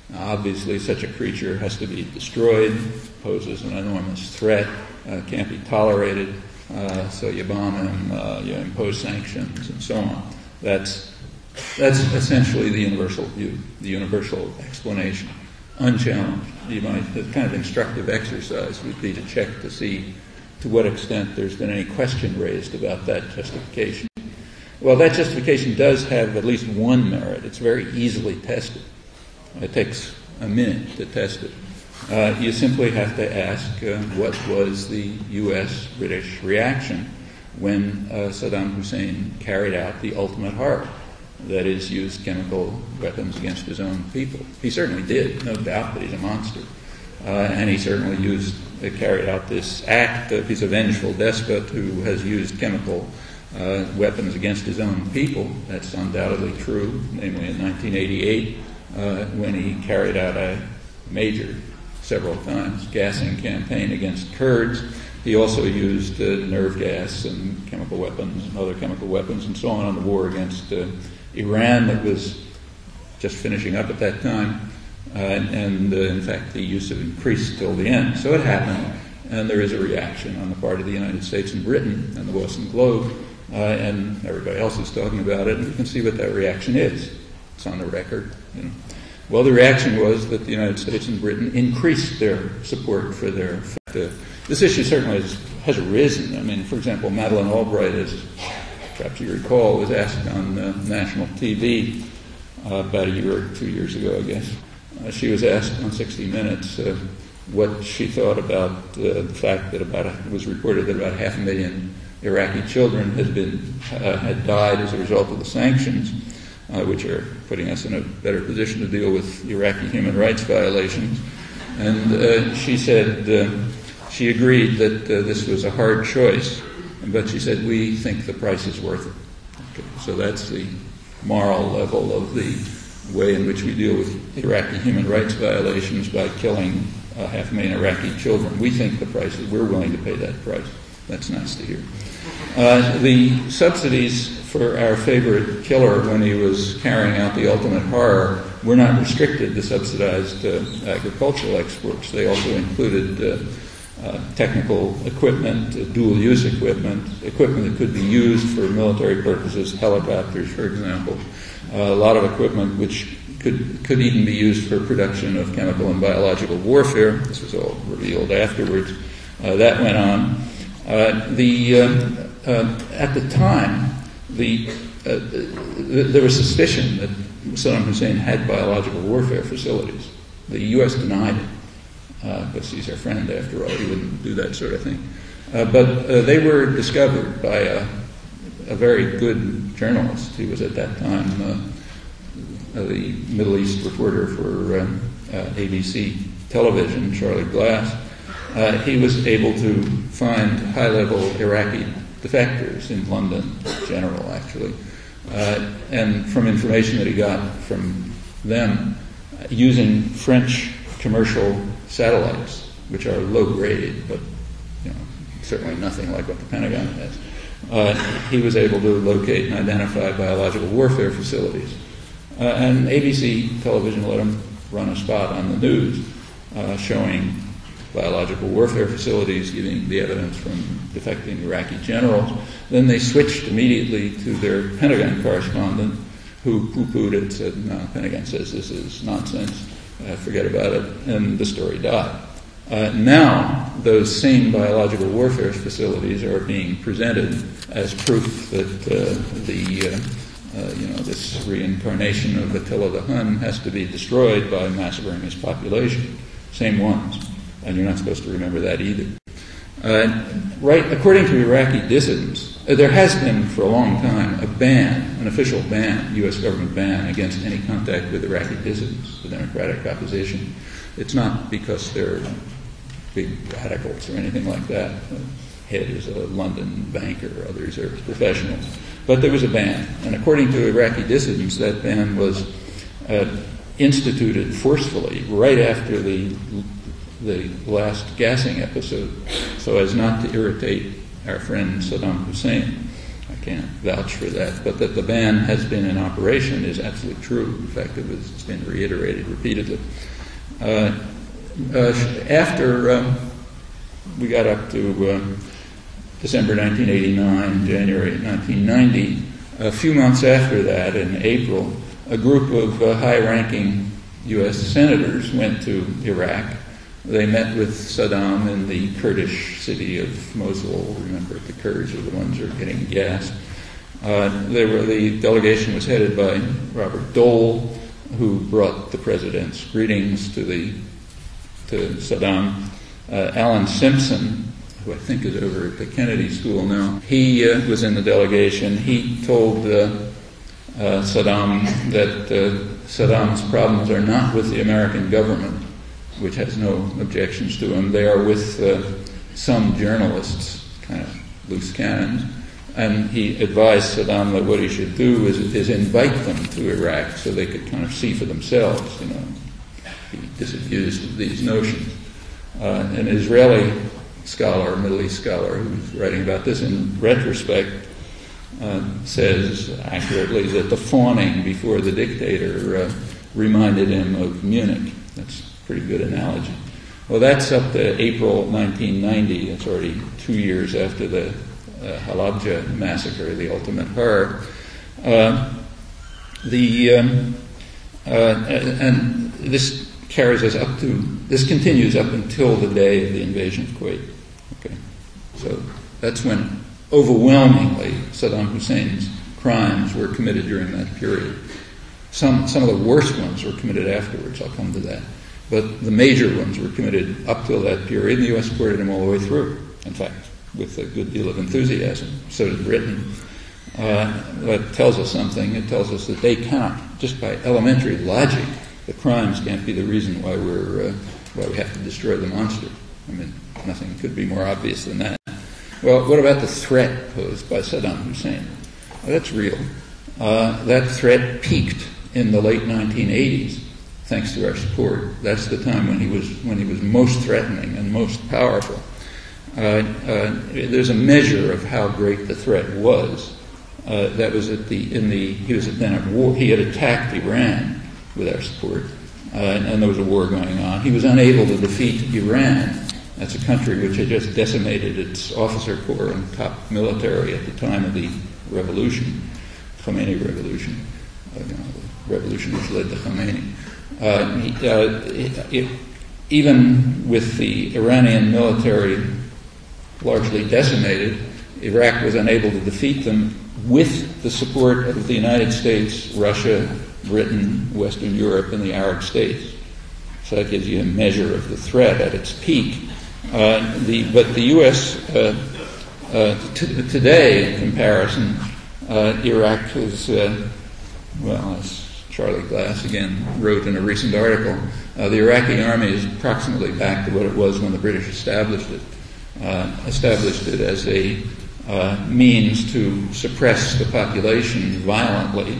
Now, obviously, such a creature has to be destroyed, poses an enormous threat, can't be tolerated, so you bomb him, you impose sanctions, and so on. That's That's essentially the universal view, the universal explanation, unchallenged. The kind of instructive exercise would be to check to see to what extent there's been any question raised about that justification. Well, that justification does have at least one merit. It's very easily tested. It takes a minute to test it. You simply have to ask what was the U.S.-British reaction when Saddam Hussein carried out the ultimate horror, that is, used chemical weapons against his own people. He certainly did, no doubt that he's a monster. And he certainly carried out this act. He's a vengeful despot who has used chemical weapons against his own people. That's undoubtedly true, namely in 1988, when he carried out a major, several times, gassing campaign against Kurds. He also used nerve gas and chemical weapons and other chemical weapons and so on the war against Iran that was just finishing up at that time. And in fact, the use of increased till the end. So it happened, and there is a reaction on the part of the United States and Britain and the Boston Globe, and everybody else is talking about it, and you can see what that reaction is. It's on the record. Well, the reaction was that the United States and Britain increased their support for their... This issue certainly has arisen. I mean, for example, Madeleine Albright, as perhaps you recall, was asked on national TV about a year or 2 years ago, I guess. She was asked on 60 Minutes what she thought about the fact that it was reported that about 500,000 Iraqi children had died as a result of the sanctions, which are putting us in a better position to deal with Iraqi human rights violations. And she said she agreed that this was a hard choice, but she said, we think the price is worth it. Okay, so that's the moral level of the way in which we deal with Iraqi human rights violations by killing 500,000 Iraqi children. We think the price is, we're willing to pay that price. That's nice to hear. The subsidies for our favorite killer when he was carrying out the ultimate horror were not restricted to subsidized agricultural exports. They also included technical equipment, dual-use equipment that could be used for military purposes, helicopters, for example, a lot of equipment which could even be used for production of chemical and biological warfare. This was all revealed afterwards. That went on. At the time, there was suspicion that Saddam Hussein had biological warfare facilities. The U.S. denied it, because he's our friend, after all. He wouldn't do that sort of thing. But they were discovered by a very good journalist. He was at that time the Middle East reporter for ABC television, Charlie Glass. He was able to find high-level Iraqi defectors in London, general actually, and from information that he got from them, using French commercial satellites, which are low-grade, but certainly nothing like what the Pentagon has. He was able to locate and identify biological warfare facilities. And ABC television let him run a spot on the news showing biological warfare facilities, giving the evidence from defecting Iraqi generals. Then they switched immediately to their Pentagon correspondent, who poo-pooed it, said, no, the Pentagon says this is nonsense, forget about it, and the story died. Now, those same biological warfare facilities are being presented as proof that this reincarnation of Attila the Hun has to be destroyed by massacring his population. Same ones. And you're not supposed to remember that either. According to Iraqi dissidents, there has been for a long time a ban, an official ban, U.S. government ban, against any contact with Iraqi dissidents, the democratic opposition. It's not because they're big radicals or anything like that. Head is a London banker, others are professionals. But there was a ban. And according to Iraqi dissidents, that ban was instituted forcefully right after the last gassing episode, so as not to irritate our friend Saddam Hussein. I can't vouch for that, but that the ban has been in operation is absolutely true. In fact, it's been reiterated repeatedly. After we got up to December 1989, January 1990, A few months after that, in April, a group of high-ranking U.S. senators went to Iraq. They met with Saddam in the Kurdish city of Mosul. Remember, the Kurds are the ones who are getting gassed. The delegation was headed by Robert Dole, who brought the president's greetings to Saddam. Alan Simpson, who I think is over at the Kennedy School now, he was in the delegation. He told Saddam that Saddam's problems are not with the American government, which has no objections to him. They are with some journalists, kind of loose cannons. And he advised Saddam that what he should do is invite them to Iraq so they could kind of see for themselves, be disabused of these notions. An Israeli scholar, Middle East scholar, who's writing about this in retrospect, says accurately that the fawning before the dictator reminded him of Munich. That's a pretty good analogy. Well, that's up to April 1990. It's already 2 years after the Halabja massacre, the ultimate horror. And this carries us up to, this continues up until the day of the invasion of Kuwait. Okay, so that's when overwhelmingly Saddam Hussein's crimes were committed during that period. Some of the worst ones were committed afterwards. I'll come to that. But the major ones were committed up till that period, and the U.S. supported him all the way through. In fact, with a good deal of enthusiasm. So did Britain. That tells us something. It tells us that they cannot, just by elementary logic, the crimes can't be the reason why we have to destroy the monster. I mean, nothing could be more obvious than that. Well, what about the threat posed by Saddam Hussein? Well, that's real. That threat peaked in the late 1980s, thanks to our support. That's the time when he was most threatening and most powerful. There's a measure of how great the threat was. That was he was then at war. He had attacked Iran with our support, and there was a war going on. He was unable to defeat Iran. That's a country which had just decimated its officer corps and top military at the time of the revolution, Khomeini revolution, the revolution which led to Khomeini. Even with the Iranian military largely decimated, Iraq was unable to defeat them with the support of the United States, Russia, Britain, Western Europe, and the Arab states. So that gives you a measure of the threat at its peak. But the U.S. Today, in comparison, Iraq is, as Charlie Glass again wrote in a recent article, the Iraqi army is approximately back to what it was when the British established it as a means to suppress the population violently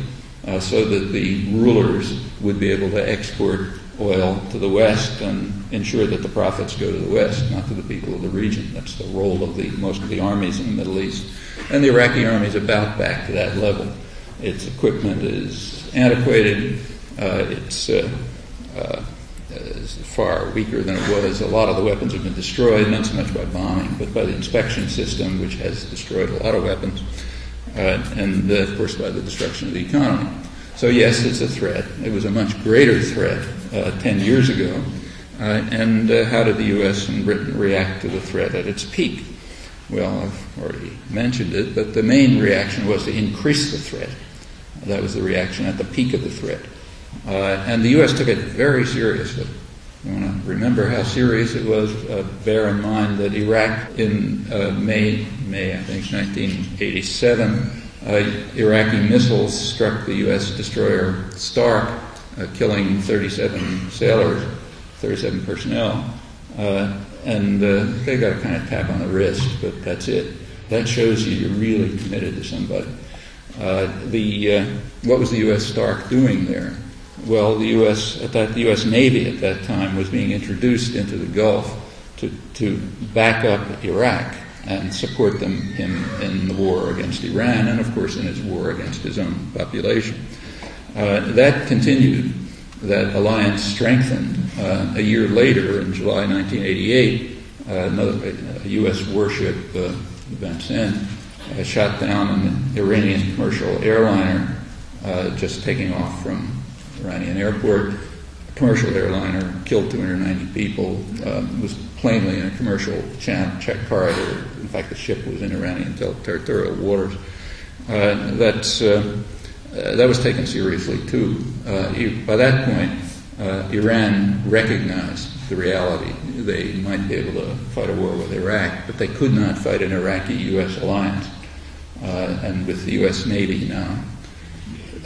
so that the rulers would be able to export oil to the West and ensure that the profits go to the West, not to the people of the region. That's the role of most of the armies in the Middle East. And the Iraqi army is about back to that level. Its equipment is antiquated. It's far weaker than it was. A lot of the weapons have been destroyed, not so much by bombing, but by the inspection system, which has destroyed a lot of weapons, and of course by the destruction of the economy. So yes, it's a threat. It was a much greater threat 10 years ago. And how did the U.S. and Britain react to the threat at its peak? Well, I've already mentioned it, but the main reaction was to increase the threat. That was the reaction at the peak of the threat. And the U.S. took it very seriously. You want to remember how serious it was. Bear in mind that Iraq in May, I think, 1987, Iraqi missiles struck the U.S. destroyer Stark, killing 37 sailors, 37 personnel. And they got a kind of tap on the wrist, but that's it. That shows you're really committed to somebody. What was the U.S. Stark doing there? Well, the U.S. Navy at that time was being introduced into the Gulf to back up Iraq and support him in the war against Iran and, of course, in his war against his own population. That continued. That alliance strengthened. A year later, in July 1988, a U.S. warship, the Vincennes, shot down an Iranian commercial airliner just taking off from Iranian airport. A commercial airliner killed 290 people, was plainly in a commercial check corridor. In fact, the ship was in Iranian territorial waters. That was taken seriously, too. By that point, Iran recognized the reality. They might be able to fight a war with Iraq, but they could not fight an Iraqi-U.S. alliance. And with the U.S. Navy now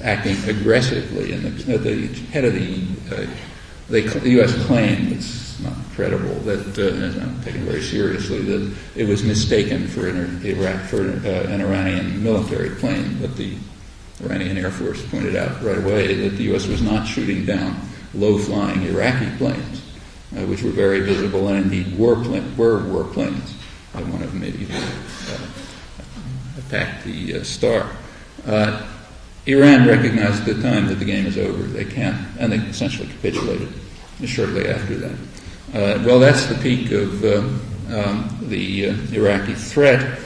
acting aggressively, and the head of the U.S. claimed, it's not credible, that it's not taken very seriously, that it was mistaken for an Iranian military plane, but the Iranian Air Force pointed out right away that the U.S. was not shooting down low-flying Iraqi planes, which were very visible and indeed were warplanes. One of them maybe attacked the Star. Iran recognized at the time that the game is over. They can't, and they essentially capitulated shortly after that. Well, that's the peak of the Iraqi threat,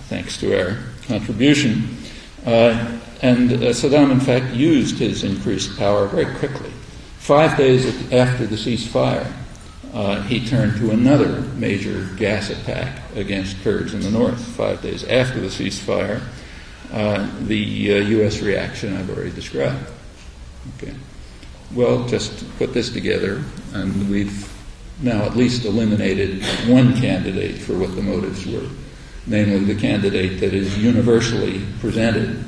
thanks to our contribution. And Saddam, in fact, used his increased power very quickly. 5 days after the ceasefire, he turned to another major gas attack against Kurds in the north. 5 days after the ceasefire, the U.S. reaction I've already described. Okay. Well, just to put this together, and we've now at least eliminated one candidate for what the motives were, namely the candidate that is universally presented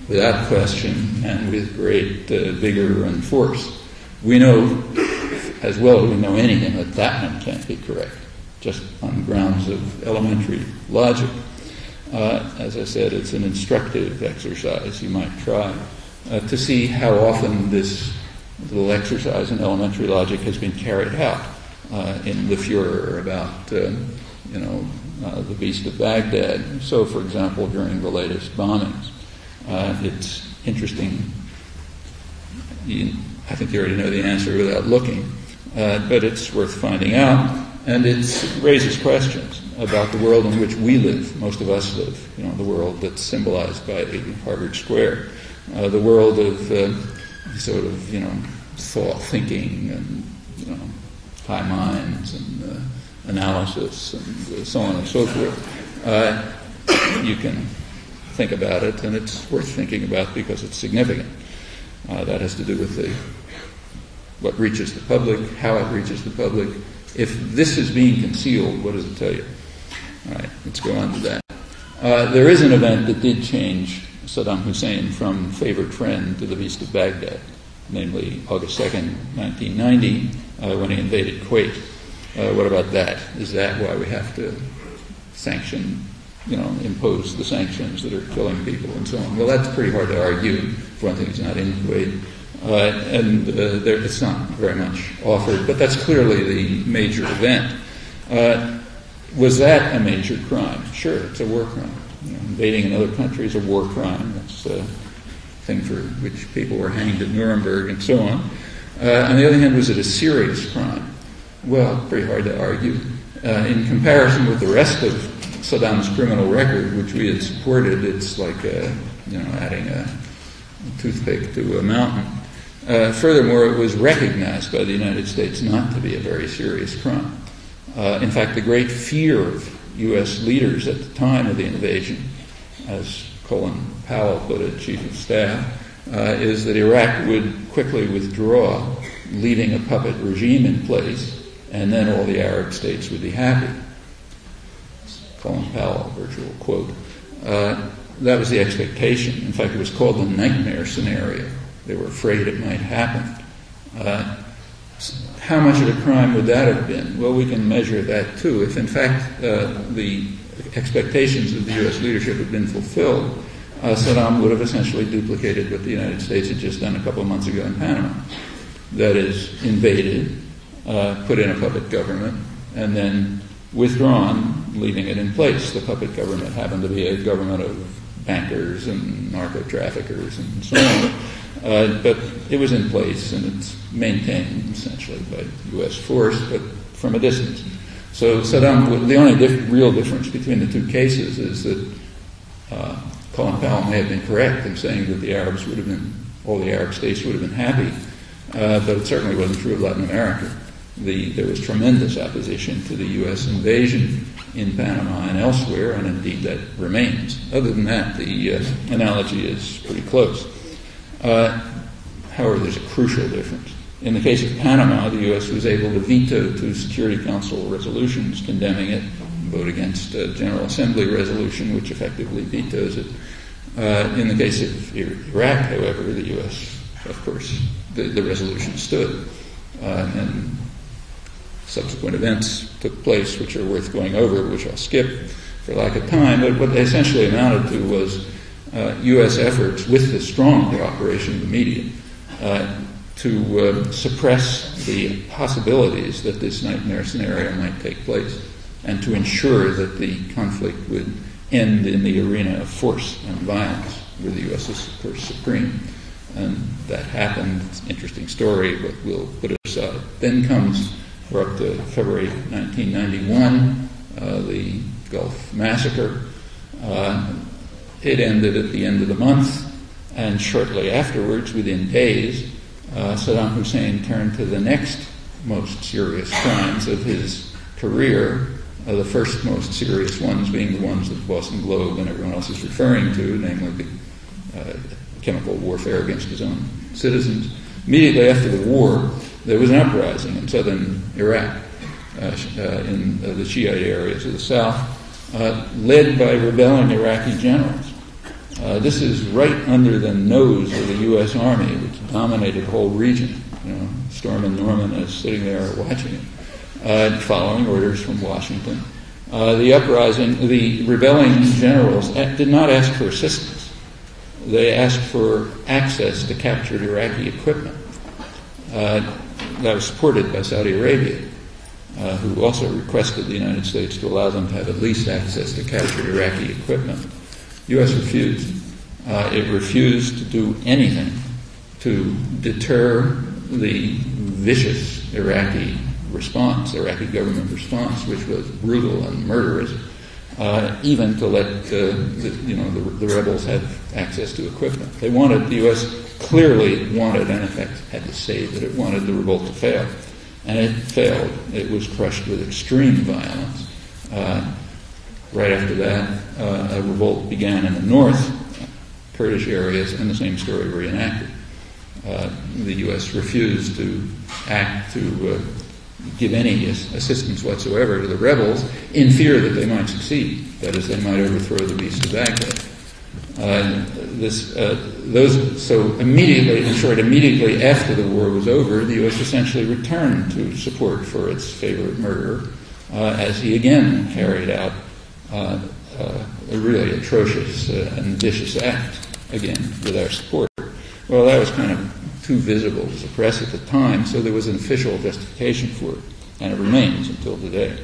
without question and with great vigor and force. We know, as well as we know anything, that that one can't be correct, just on grounds of elementary logic. As I said, it's an instructive exercise. You might try to see how often this little exercise in elementary logic has been carried out in the furor about, the Beast of Baghdad. So, for example, during the latest bombings, it's interesting. I think you already know the answer without looking, but it's worth finding out, and it raises questions about the world in which we live, most of us live, the world that's symbolized by Harvard Square, the world of thought, thinking, and high minds, and analysis, and so on and so forth. You can think about it, and it's worth thinking about because it's significant. That has to do with what reaches the public, how it reaches the public. If this is being concealed, what does it tell you? All right, let's go on to that. There is an event that did change Saddam Hussein from favorite friend to the Beast of Baghdad, namely August 2nd, 1990, when he invaded Kuwait. What about that? Is that why we have to sanction, impose the sanctions that are killing people and so on? Well, that's pretty hard to argue. For one thing, he's not in Kuwait. It's not very much offered, but that's clearly the major event. Was that a major crime? Sure, it's a war crime. Invading another country is a war crime. That's a thing for which people were hanged at Nuremberg and so on. On the other hand, was it a serious crime? Well, pretty hard to argue. In comparison with the rest of Saddam's criminal record, which we had supported, it's like adding a toothpick to a mountain. Furthermore, it was recognized by the United States not to be a very serious crime. In fact, the great fear of U.S. leaders at the time of the invasion, as Colin Powell put it, Chief of Staff, is that Iraq would quickly withdraw, leaving a puppet regime in place, and then all the Arab states would be happy. Colin Powell, virtual quote. That was the expectation. In fact, it was called the nightmare scenario. They were afraid it might happen. How much of a crime would that have been? Well, we can measure that too. If, in fact, the expectations of the U.S. leadership had been fulfilled, Saddam would have essentially duplicated what the United States had just done a couple of months ago in Panama. That is, invaded, put in a puppet government, and then withdrawn, leaving it in place. The puppet government happened to be a government of bankers and narco-traffickers and so on. But it was in place, and it's maintained essentially by U.S. force, but from a distance. So Saddam, the only real difference between the two cases is that Colin Powell may have been correct in saying that all the Arab states would have been happy, but it certainly wasn't true of Latin America. There was tremendous opposition to the U.S. invasion in Panama and elsewhere, and indeed that remains. Other than that, the analogy is pretty close. However, there's a crucial difference. In the case of Panama, the U.S. was able to veto two Security Council resolutions condemning it, vote against a General Assembly resolution which effectively vetoes it. In the case of Iraq, however, the U.S., of course, the resolution stood, and subsequent events took place which are worth going over, which I'll skip for lack of time. But what they essentially amounted to was U.S. efforts, with the strong cooperation of the media, to suppress the possibilities that this nightmare scenario might take place, and to ensure that the conflict would end in the arena of force and violence, where the U.S. is, of course, supreme. And that happened. It's an interesting story, but we'll put it aside. Then we're up to February 1991, the Gulf Massacre. It ended at the end of the month, and shortly afterwards, within days, Saddam Hussein turned to the next most serious crimes of his career, the first most serious ones being the ones that the Boston Globe and everyone else is referring to, namely the chemical warfare against his own citizens. Immediately after the war, there was an uprising in southern Iraq, in the Shiite areas of the south, led by rebelling Iraqi generals. This is right under the nose of the U.S. Army, which dominated the whole region. Stormin' Norman is sitting there watching it, following orders from Washington. The rebelling generals did not ask for assistance. They asked for access to captured Iraqi equipment. That was supported by Saudi Arabia, who also requested the United States to allow them to have at least access to captured Iraqi equipment. The U.S. refused. It refused to do anything to deter the vicious Iraqi government response, which was brutal and murderous, even to let the rebels have access to equipment. The U.S. clearly wanted, and in fact had to say that it wanted the revolt to fail. And it failed. It was crushed with extreme violence. Right after that, a revolt began in the north, Kurdish areas, and the same story reenacted. The U.S. refused to give any assistance whatsoever to the rebels in fear that they might succeed, that is, they might overthrow the beast of Baghdad. Immediately after the war was over, the U.S. essentially returned to support for its favorite murderer, as he again carried out a really atrocious and vicious act, again, with our support. Well, that was kind of too visible to suppress at the time, so there was an official justification for it, and it remains until today.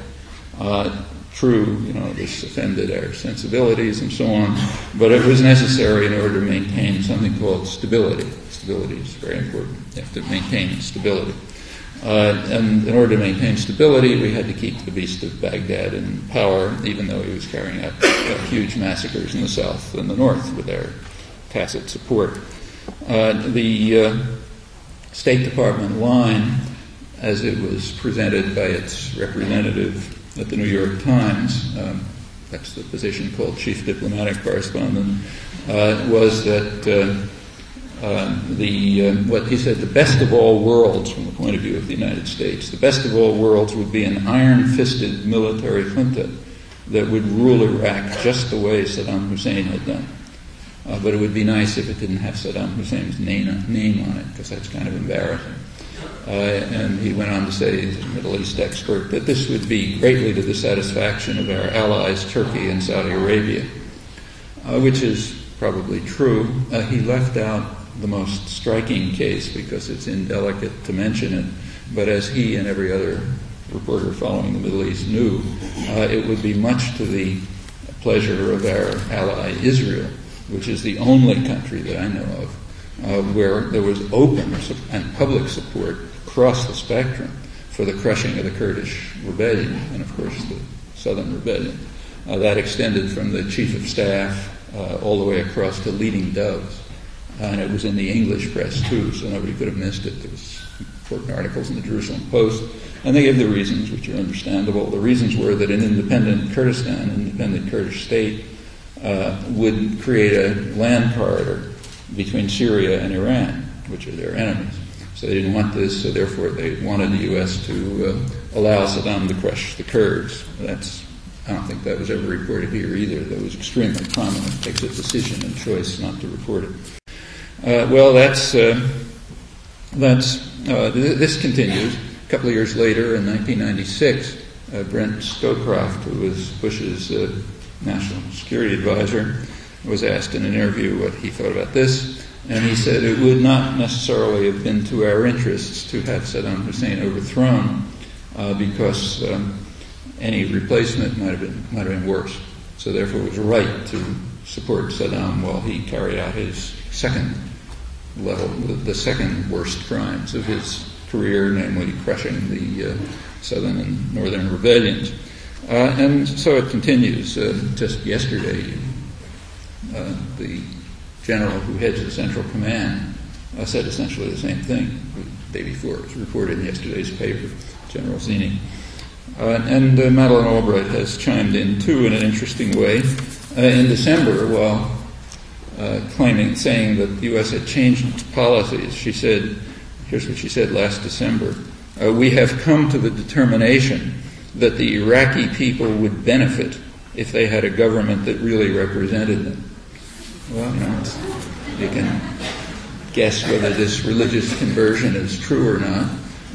True, this offended our sensibilities and so on, but it was necessary in order to maintain something called stability. Stability is very important. You have to maintain stability. And in order to maintain stability, we had to keep the beast of Baghdad in power, even though he was carrying out huge massacres in the south and the north with our tacit support. The State Department line, as it was presented by its representative at the New York Times, that's the position called Chief Diplomatic Correspondent, was that what he said, the best of all worlds from the point of view of the United States, the best of all worlds would be an iron-fisted military junta that would rule Iraq just the way Saddam Hussein had done. But it would be nice if it didn't have Saddam Hussein's name on it, because that's kind of embarrassing. And he went on to say, as a Middle East expert, that this would be greatly to the satisfaction of our allies, Turkey and Saudi Arabia, which is probably true. He left out the most striking case because it's indelicate to mention it, but as he and every other reporter following the Middle East knew, it would be much to the pleasure of our ally Israel, which is the only country that I know of where there was open and public support across the spectrum for the crushing of the Kurdish rebellion, and of course the Southern Rebellion. That extended from the Chief of Staff all the way across to leading doves. And it was in the English press, too, so nobody could have missed it. There was important articles in the Jerusalem Post. And they gave the reasons, which are understandable. The reasons were that an independent Kurdistan, an independent Kurdish state, would create a land corridor between Syria and Iran, which are their enemies. So they didn't want this, so therefore they wanted the U.S. to allow Saddam to crush the Kurds. I don't think that was ever reported here either. That was extremely prominent. It takes a decision and choice not to report it. This continues. A couple of years later, in 1996, Brent Scowcroft, who was Bush's national security advisor, was asked in an interview what he thought about this, and he said it would not necessarily have been to our interests to have Saddam Hussein overthrown because any replacement might have been worse. So therefore it was right to support Saddam while he carried out his second level, the second worst crimes of his career, namely crushing the southern and northern rebellions. And so it continues. Just yesterday, the general who heads the Central Command said essentially the same thing the day before. It was reported in yesterday's paper, General Zinni. And Madeleine Albright has chimed in, too, in an interesting way. In December, while saying that the U.S. had changed its policies, she said, here's what she said last December, we have come to the determination that the Iraqi people would benefit if they had a government that really represented them. Well, you can guess whether this religious conversion is true or not,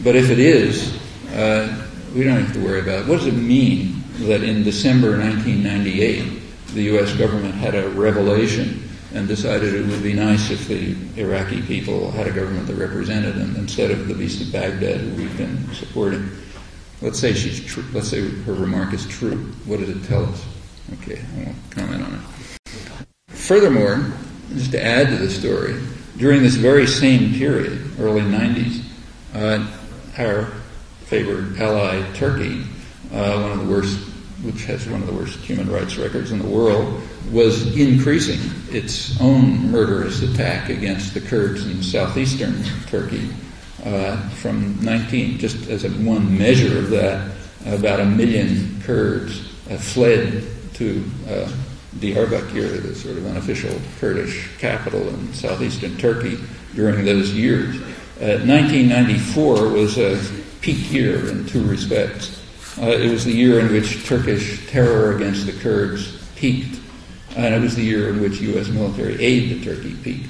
but if it is, we don't have to worry about it. What does it mean that in December 1998 the U.S. government had a revelation and decided it would be nice if the Iraqi people had a government that represented them instead of the beast of Baghdad who we've been supporting? Let's say let's say her remark is true. What does it tell us? Okay, I won't comment on it. Furthermore, just to add to the story, during this very same period, early 90s, our favored ally, Turkey, one of the worst, which has one of the worst human rights records in the world, was increasing its own murderous attack against the Kurds in southeastern Turkey from 19, just as one measure of that, about 1 million Kurds fled to Diyarbakir, the sort of unofficial Kurdish capital in southeastern Turkey during those years. 1994 was a peak year in two respects. It was the year in which Turkish terror against the Kurds peaked, and it was the year in which U.S. military aid to Turkey peaked.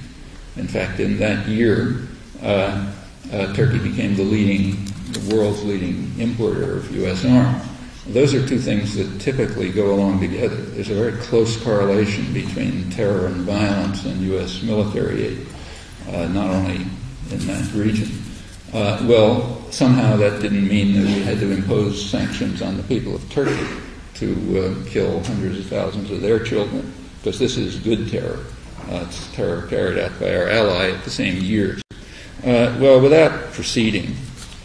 In fact, in that year, Turkey became the world's leading importer of U.S. arms. Those are two things that typically go along together. There's a very close correlation between terror and violence and U.S. military aid, not only in that region. Somehow that didn't mean that we had to impose sanctions on the people of Turkey to kill hundreds of thousands of their children, because this is good terror. It's terror carried out by our ally at the same years. Without proceeding,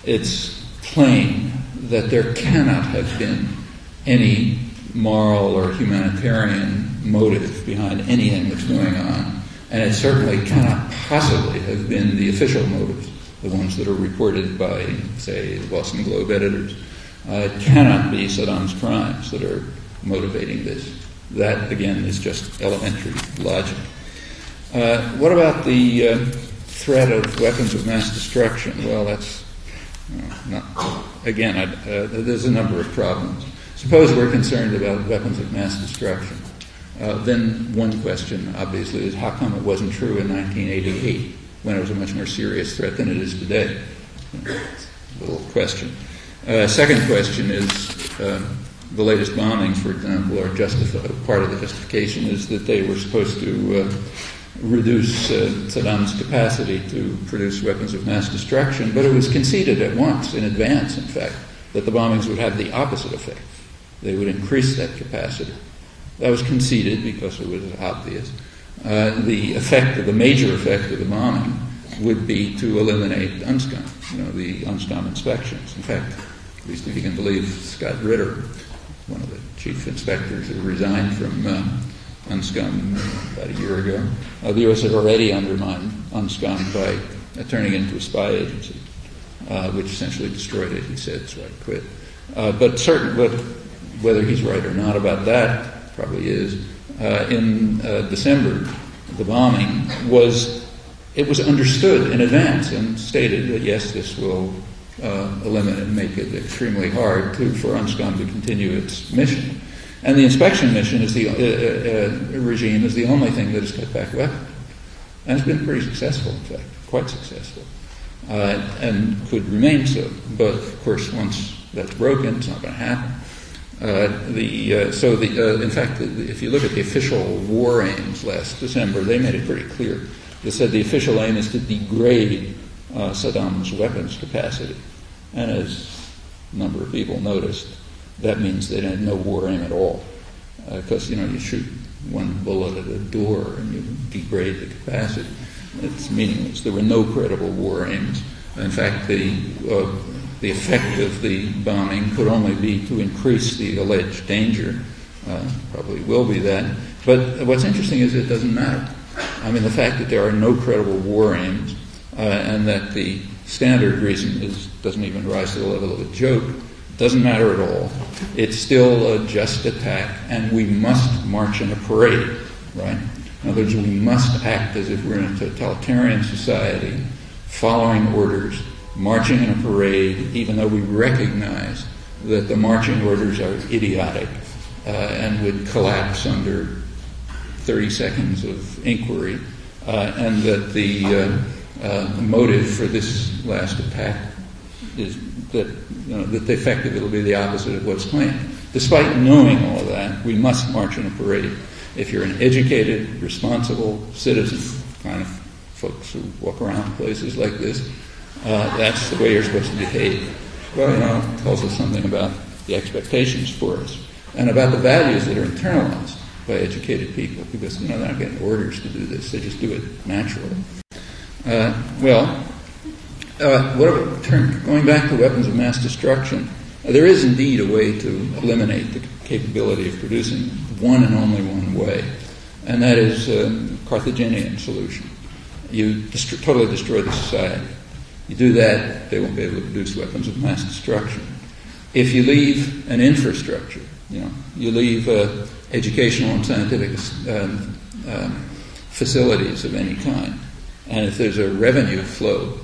it's plain that there cannot have been any moral or humanitarian motive behind anything that's going on, and it certainly cannot possibly have been the official motives, the ones that are reported by, say, the Boston Globe editors. It cannot be Saddam's crimes that are motivating this. That, again, is just elementary logic. What about the threat of weapons of mass destruction? Well, that's there's a number of problems. Suppose we're concerned about weapons of mass destruction. Then one question, obviously, is how come it wasn't true in 1988, when it was a much more serious threat than it is today? A little question. Second question is the latest bombings, for example, are part of the justification is that they were supposed to reduce Saddam's capacity to produce weapons of mass destruction, but it was conceded at once, in advance, in fact, that the bombings would have the opposite effect. They would increase that capacity. That was conceded because it was obvious. The major effect of the bombing would be to eliminate UNSCOM, the UNSCOM inspections. In fact, at least if you can believe Scott Ritter, one of the chief inspectors who resigned from UNSCOM about a year ago, the U.S. had already undermined UNSCOM by turning it into a spy agency, which essentially destroyed it, he said, so I quit. But whether he's right or not about that, probably is, in December, the bombing was understood in advance and stated that, yes, this will eliminate and make it extremely hard for UNSCOM to continue its mission. And the inspection mission regime is the only thing that has cut back weapons. And it's been pretty successful, in fact, quite successful, and could remain so. But, of course, once that's broken, it's not going to happen. In fact, if you look at the official war aims last December, they made it pretty clear. They said the official aim is to degrade Saddam's weapons capacity. And as a number of people noticed, that means they had no war aim at all. Because, you shoot one bullet at a door and you degrade the capacity. It's meaningless. There were no credible war aims. In fact, the effect of the bombing could only be to increase the alleged danger. Probably will be that. But what's interesting is it doesn't matter. I mean, the fact that there are no credible war aims and that the standard reason doesn't even rise to the level of a joke doesn't matter at all. It's still a just attack, and we must march in a parade, right? In other words, we must act as if we're in a totalitarian society, following orders, marching in a parade, even though we recognize that the marching orders are idiotic and would collapse under 30 seconds of inquiry, and that the motive for this last attack is that that effectively will be the opposite of what's claimed. Despite knowing all of that, we must march in a parade. If you're an educated, responsible citizen, kind of folks who walk around places like this, that's the way you're supposed to behave. Well, it tells us something about the expectations for us and about the values that are internalized by educated people, because they're not getting orders to do this; they just do it naturally. Going back to weapons of mass destruction, there is indeed a way to eliminate the capability of producing one and only one way, and that is a Carthaginian solution. You totally destroy the society. You do that, they won't be able to produce weapons of mass destruction. If you leave an infrastructure, you leave educational and scientific facilities of any kind, and if there's a revenue flow,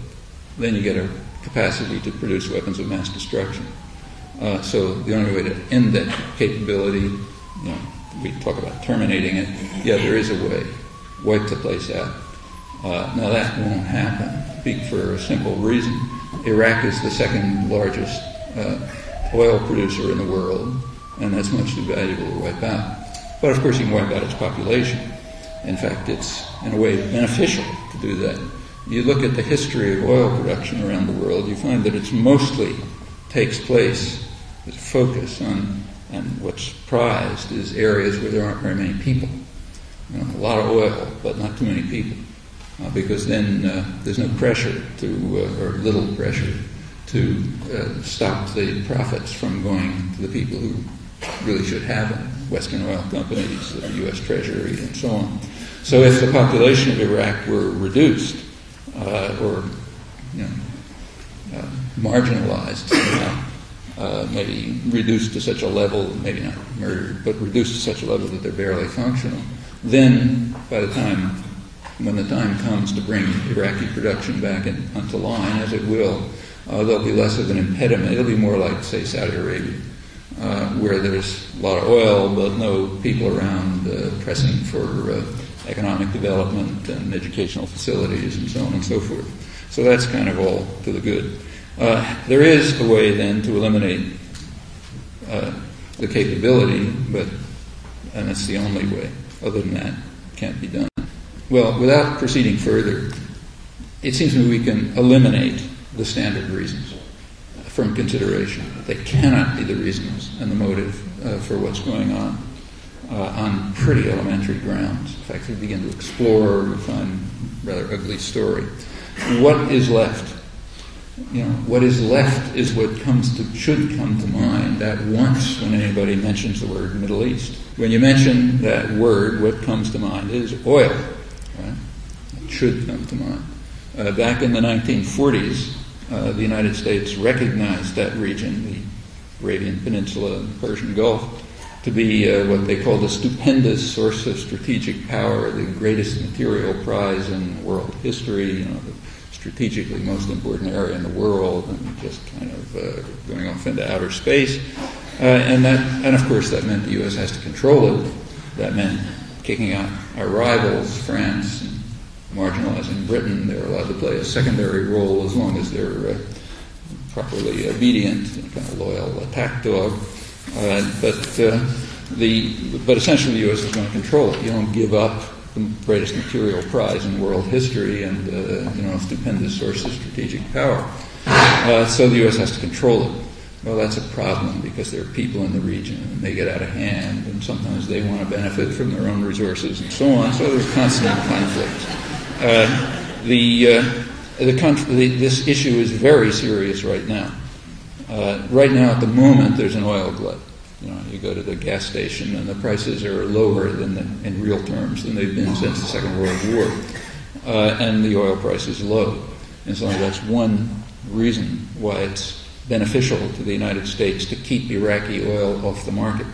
then you get a capacity to produce weapons of mass destruction. So the only way to end that capability, we talk about terminating it. Yeah, there is a way. Wipe the place out. Now that won't happen for a simple reason. Iraq is the second largest oil producer in the world, and that's much too valuable to wipe out. But of course you can wipe out its population. In fact, it's in a way beneficial to do that. You look at the history of oil production around the world, you find that it mostly takes place, the focus on, and what's prized is areas where there aren't very many people. A lot of oil, but not too many people. Because then there's no pressure or little pressure to stop the profits from going to the people who really should have them, Western oil companies, the U.S. Treasury, and so on. So if the population of Iraq were reduced or marginalized somehow, maybe reduced to such a level, maybe not murdered, but reduced to such a level that they're barely functional, then when the time comes to bring Iraqi production back onto line, as it will, there'll be less of an impediment. It'll be more like, say, Saudi Arabia, where there's a lot of oil but no people around pressing for economic development and educational facilities and so on and so forth. So that's kind of all to the good. There is a way then to eliminate the capability, and that's the only way. Other than that, it can't be done. Well, without proceeding further, it seems to me we can eliminate the standard reasons from consideration. They cannot be the reasons and the motive for what's going on pretty elementary grounds. In fact, if we begin to explore, we find a rather ugly story. What is left? What is left is what should come to mind at once when anybody mentions the word Middle East. When you mention that word, what comes to mind is oil. Right? It should come to mind. Back in the 1940s, the United States recognized that region, the Arabian Peninsula and the Persian Gulf, to be what they called a stupendous source of strategic power, the greatest material prize in world history, the strategically most important area in the world, and just kind of going off into outer space. And of course that meant the U.S. has to control it. That meant kicking out our rivals, France, and marginalizing Britain. They're allowed to play a secondary role as long as they're properly obedient, kind of loyal attack dog. But essentially the U.S. is going to control it. You don't give up the greatest material prize in world history and a stupendous source of strategic power. So the U.S. has to control it. Well, that's a problem because there are people in the region and they get out of hand, and sometimes they want to benefit from their own resources and so on. So there's constant conflict. This issue is very serious right now. Right now, at the moment, there's an oil glut. You go to the gas station and the prices are lower in real terms than they've been since the Second World War, and the oil price is low. And so that's one reason why it's beneficial to the United States to keep Iraqi oil off the market.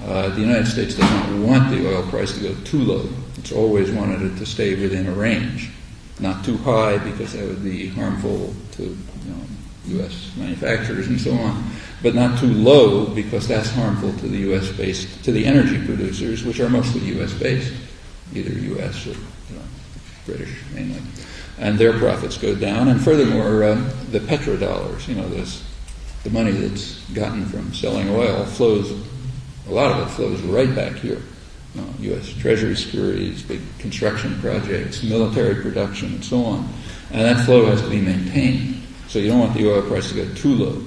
The United States does not want the oil price to go too low. It's always wanted it to stay within a range, not too high because that would be harmful to U.S. manufacturers and so on, but not too low because that's harmful to the U.S.-based, to the energy producers, which are mostly U.S.-based, either U.S. or British mainly, and their profits go down. And furthermore, the petrodollars, the money that's gotten from selling oil a lot of it flows right back here. U.S. Treasury securities, big construction projects, military production, and so on. And that flow has to be maintained. So you don't want the oil price to go too low.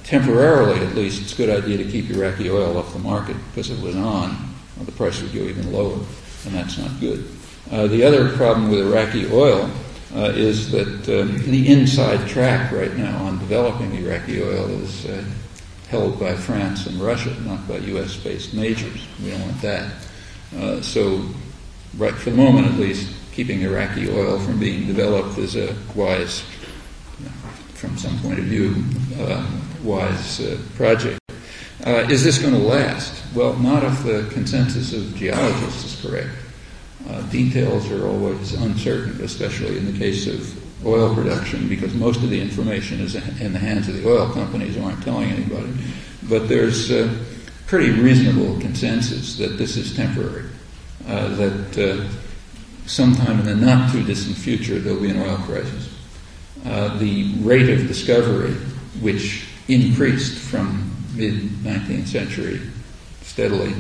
Temporarily, at least, it's a good idea to keep Iraqi oil off the market because if it was on, the price would go even lower, and that's not good. The other problem with Iraqi oil is that the inside track right now on developing Iraqi oil is held by France and Russia, not by U.S.-based majors. We don't want that. So, right for the moment at least, keeping Iraqi oil from being developed is a wise, from some point of view, wise project. Is this going to last? Well, not if the consensus of geologists is correct. Details are always uncertain, especially in the case of oil production, because most of the information is in the hands of the oil companies who aren't telling anybody. But there's a pretty reasonable consensus that this is temporary, that sometime in the not-too-distant future there'll be an oil crisis. The rate of discovery, which increased from mid-19th century steadily,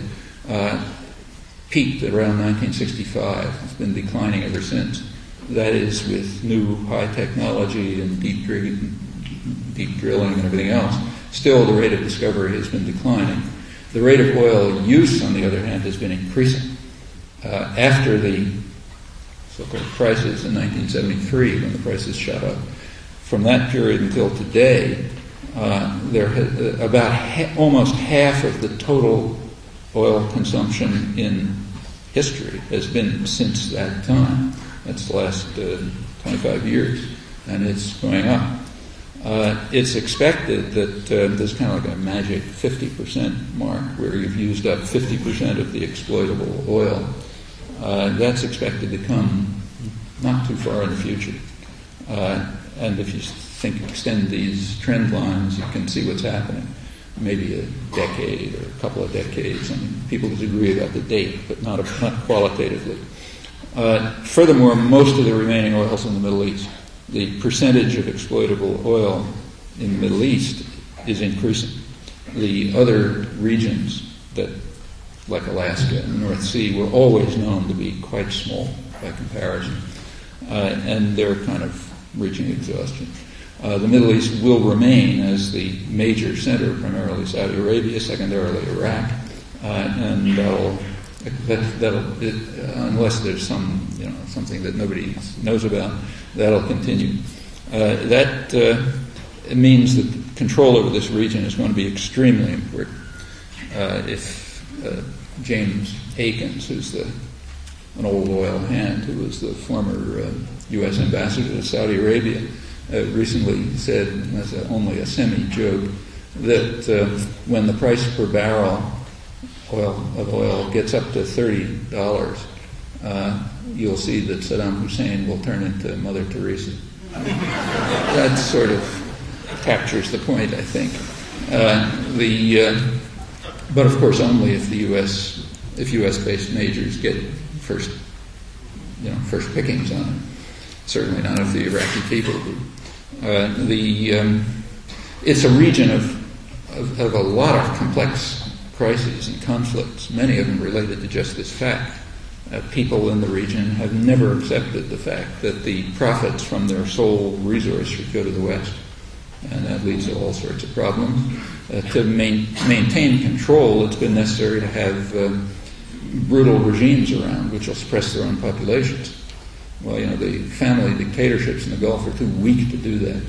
peaked at around 1965. It's been declining ever since. That is, with new high technology and deep drilling and everything else, still the rate of discovery has been declining. The rate of oil use, on the other hand, has been increasing. After the so-called crisis in 1973, when the prices shot up, from that period until today, almost half of the total oil consumption in history has been since that time. That's the last 25 years, and it's going up. It's expected that there's kind of like a magic 50% mark where you've used up 50% of the exploitable oil. That's expected to come not too far in the future. And if you extend these trend lines, you can see what's happening. Maybe a decade or a couple of decades. I mean, people disagree about the date, but not qualitatively. Furthermore, most of the remaining oil's in the Middle East. The percentage of exploitable oil in the Middle East is increasing. The other regions that, like Alaska and the North Sea, were always known to be quite small by comparison, and they're kind of reaching exhaustion. The Middle East will remain as the major center, primarily Saudi Arabia, secondarily Iraq, and that'll unless there's some something that nobody knows about. That'll continue. That means that control over this region is going to be extremely important. If James Akins, who's an old oil hand who was the former U.S. ambassador to Saudi Arabia, recently said, as only a semi-joke, that when the price per barrel of oil gets up to $30, you'll see that Saddam Hussein will turn into Mother Teresa. That sort of captures the point, I think. But of course, only if if U.S.-based majors get first pickings on it. Certainly not if the Iraqi people do. It's a region of a lot of complex crises and conflicts, many of them related to just this fact. People in the region have never accepted the fact that the profits from their sole resource should go to the West, and that leads to all sorts of problems. To maintain control, it's been necessary to have brutal regimes around which will suppress their own populations. Well, the family dictatorships in the Gulf are too weak to do that.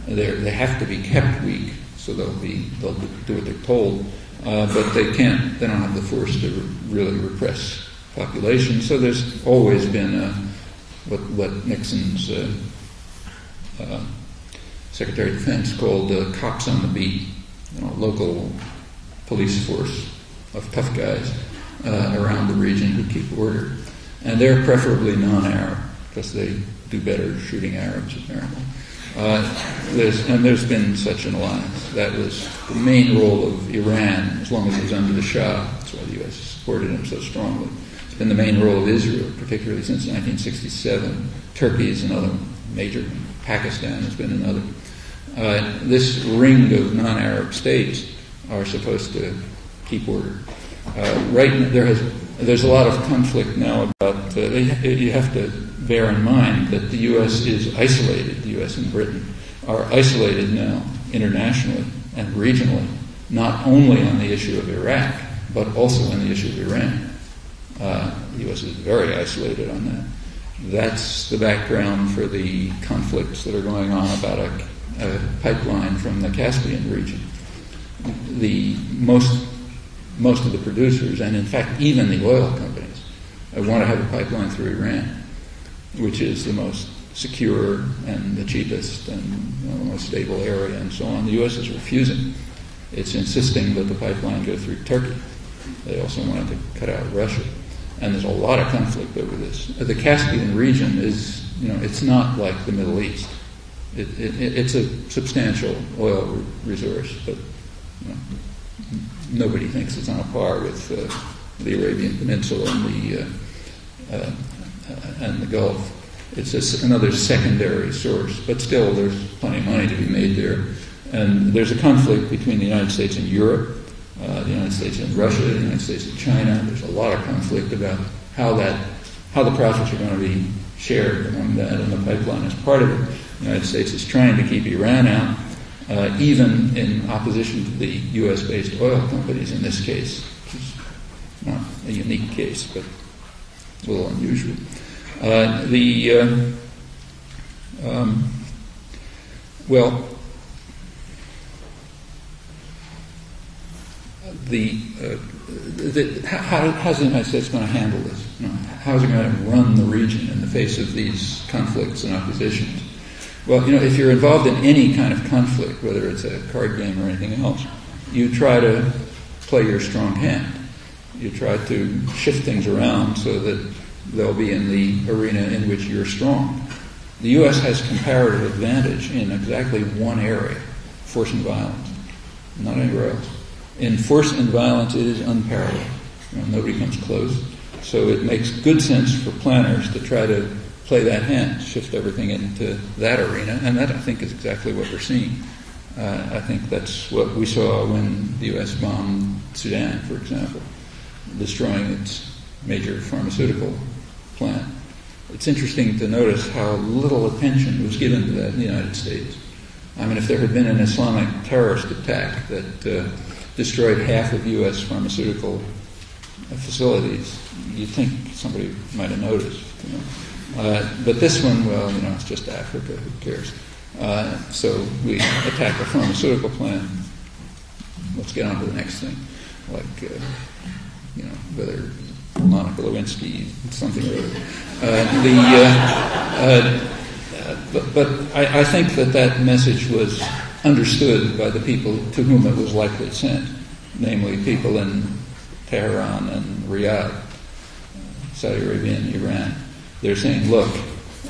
They have to be kept weak, so they'll do what they're told, but they don't have the force to really repress population. So there's always been what Nixon's Secretary of Defense called cops on the beat, local police force of tough guys around the region who keep order. And they're preferably non-Arab, because they do better shooting Arabs, apparently. There's been such an alliance. That was the main role of Iran, as long as it was under the Shah. That's why the U.S. supported him so strongly. It's been the main role of Israel, particularly since 1967. Turkey is another major. Pakistan has been another. This ring of non-Arab states are supposed to keep order. There's a lot of conflict now about. You have to bear in mind that the U.S. is isolated. The U.S. and Britain are isolated now internationally and regionally, not only on the issue of Iraq, but also on the issue of Iran. The U.S. is very isolated on that. That's the background for the conflicts that are going on about a pipeline from the Caspian region. Most of the producers, and in fact even the oil companies, want to have a pipeline through Iran, which is the most secure and the cheapest and the most stable area and so on. The U.S. is refusing. It's insisting that the pipeline go through Turkey. They also wanted to cut out Russia. And there's a lot of conflict over this. The Caspian region is, it's not like the Middle East. It's a substantial oil resource, but nobody thinks it's on a par with the Arabian Peninsula and the Gulf. It's just another secondary source, but still there's plenty of money to be made there. And there's a conflict between the United States and Europe, the United States and Russia, the United States and China. There's a lot of conflict about how the profits are going to be shared among that, and the pipeline is part of it. The United States is trying to keep Iran out, even in opposition to the U.S.-based oil companies in this case, which is not a unique case, but a little unusual. How's the United States going to handle this? How's it going to run the region in the face of these conflicts and oppositions? Well, if you're involved in any kind of conflict, whether it's a card game or anything else, you try to play your strong hand. You try to shift things around so that they'll be in the arena in which you're strong. The U.S. has comparative advantage in exactly one area, force and violence, not anywhere else. In force and violence, it is unparalleled. Nobody comes close. So it makes good sense for planners to try to play that hand, shift everything into that arena, and that, I think, is exactly what we're seeing. I think that's what we saw when the U.S. bombed Sudan, for example, destroying its major pharmaceutical plant. It's interesting to notice how little attention was given to that in the United States. I mean, if there had been an Islamic terrorist attack that destroyed half of U.S. pharmaceutical facilities, you'd think somebody might have noticed. But this one, well, it's just Africa, who cares? So we attack a pharmaceutical plant. Let's get on to the next thing, like, whether Monica Lewinsky, something or other. But I think that message was understood by the people to whom it was likely sent, namely people in Tehran and Riyadh, Saudi Arabia and Iran. They're saying, look,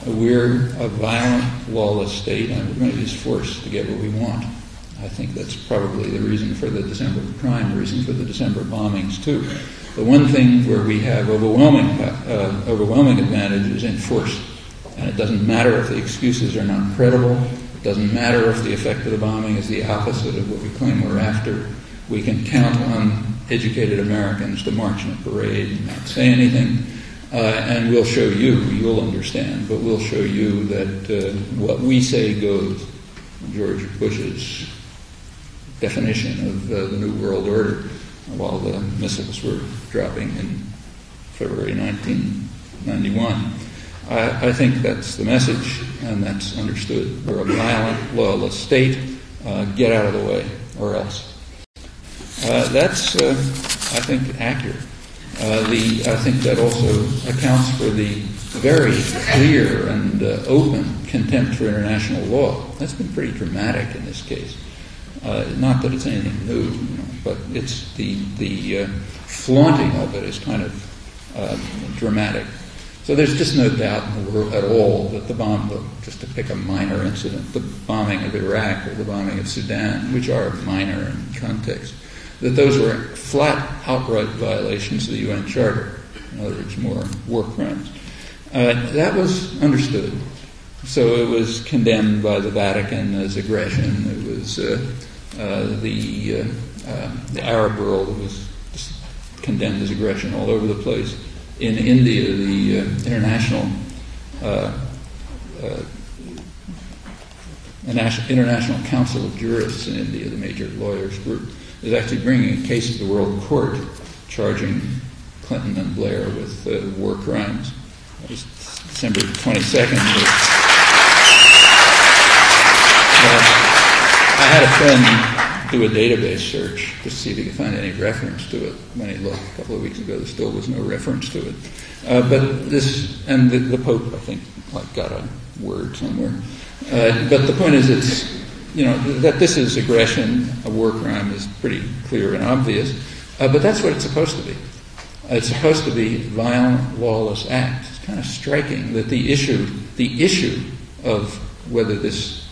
we're a violent, lawless state, and we're going to use force to get what we want. I think that's probably the reason for the December crime, reason for the December bombings, too. The one thing where we have overwhelming advantage is in force. And it doesn't matter if the excuses are not credible. It doesn't matter if the effect of the bombing is the opposite of what we claim we're after. We can count on educated Americans to march in a parade and not say anything. And we'll show you'll understand, but we'll show you that what we say goes. George Bush's definition of the New World Order while the missiles were dropping in February 1991. I think that's the message, and that's understood. We're a violent, lawless state. Get out of the way, or else. That's, I think, accurate. I think that also accounts for the very clear and open contempt for international law. That's been pretty dramatic in this case. Not that it's anything new, but it's the flaunting of it is kind of dramatic. So there's just no doubt in the world at all that just to pick a minor incident, the bombing of Iraq or the bombing of Sudan, which are minor in context, that those were flat, outright violations of the UN Charter. In other words, more war crimes. That was understood. So it was condemned by the Vatican as aggression. It was the Arab world was condemned as aggression all over the place. In India, the International Council of Jurists in India, the major lawyers group, is actually bringing a case to the World Court charging Clinton and Blair with war crimes. That was December 22nd. I had a friend do a database search to see if he could find any reference to it. When he looked a couple of weeks ago, there still was no reference to it. But this, and the Pope, I think, got a word somewhere. But the point is, it's, that this is aggression, a war crime, is pretty clear and obvious. But that's what it's supposed to be. It's supposed to be violent, lawless acts. It's kind of striking that the issue of whether this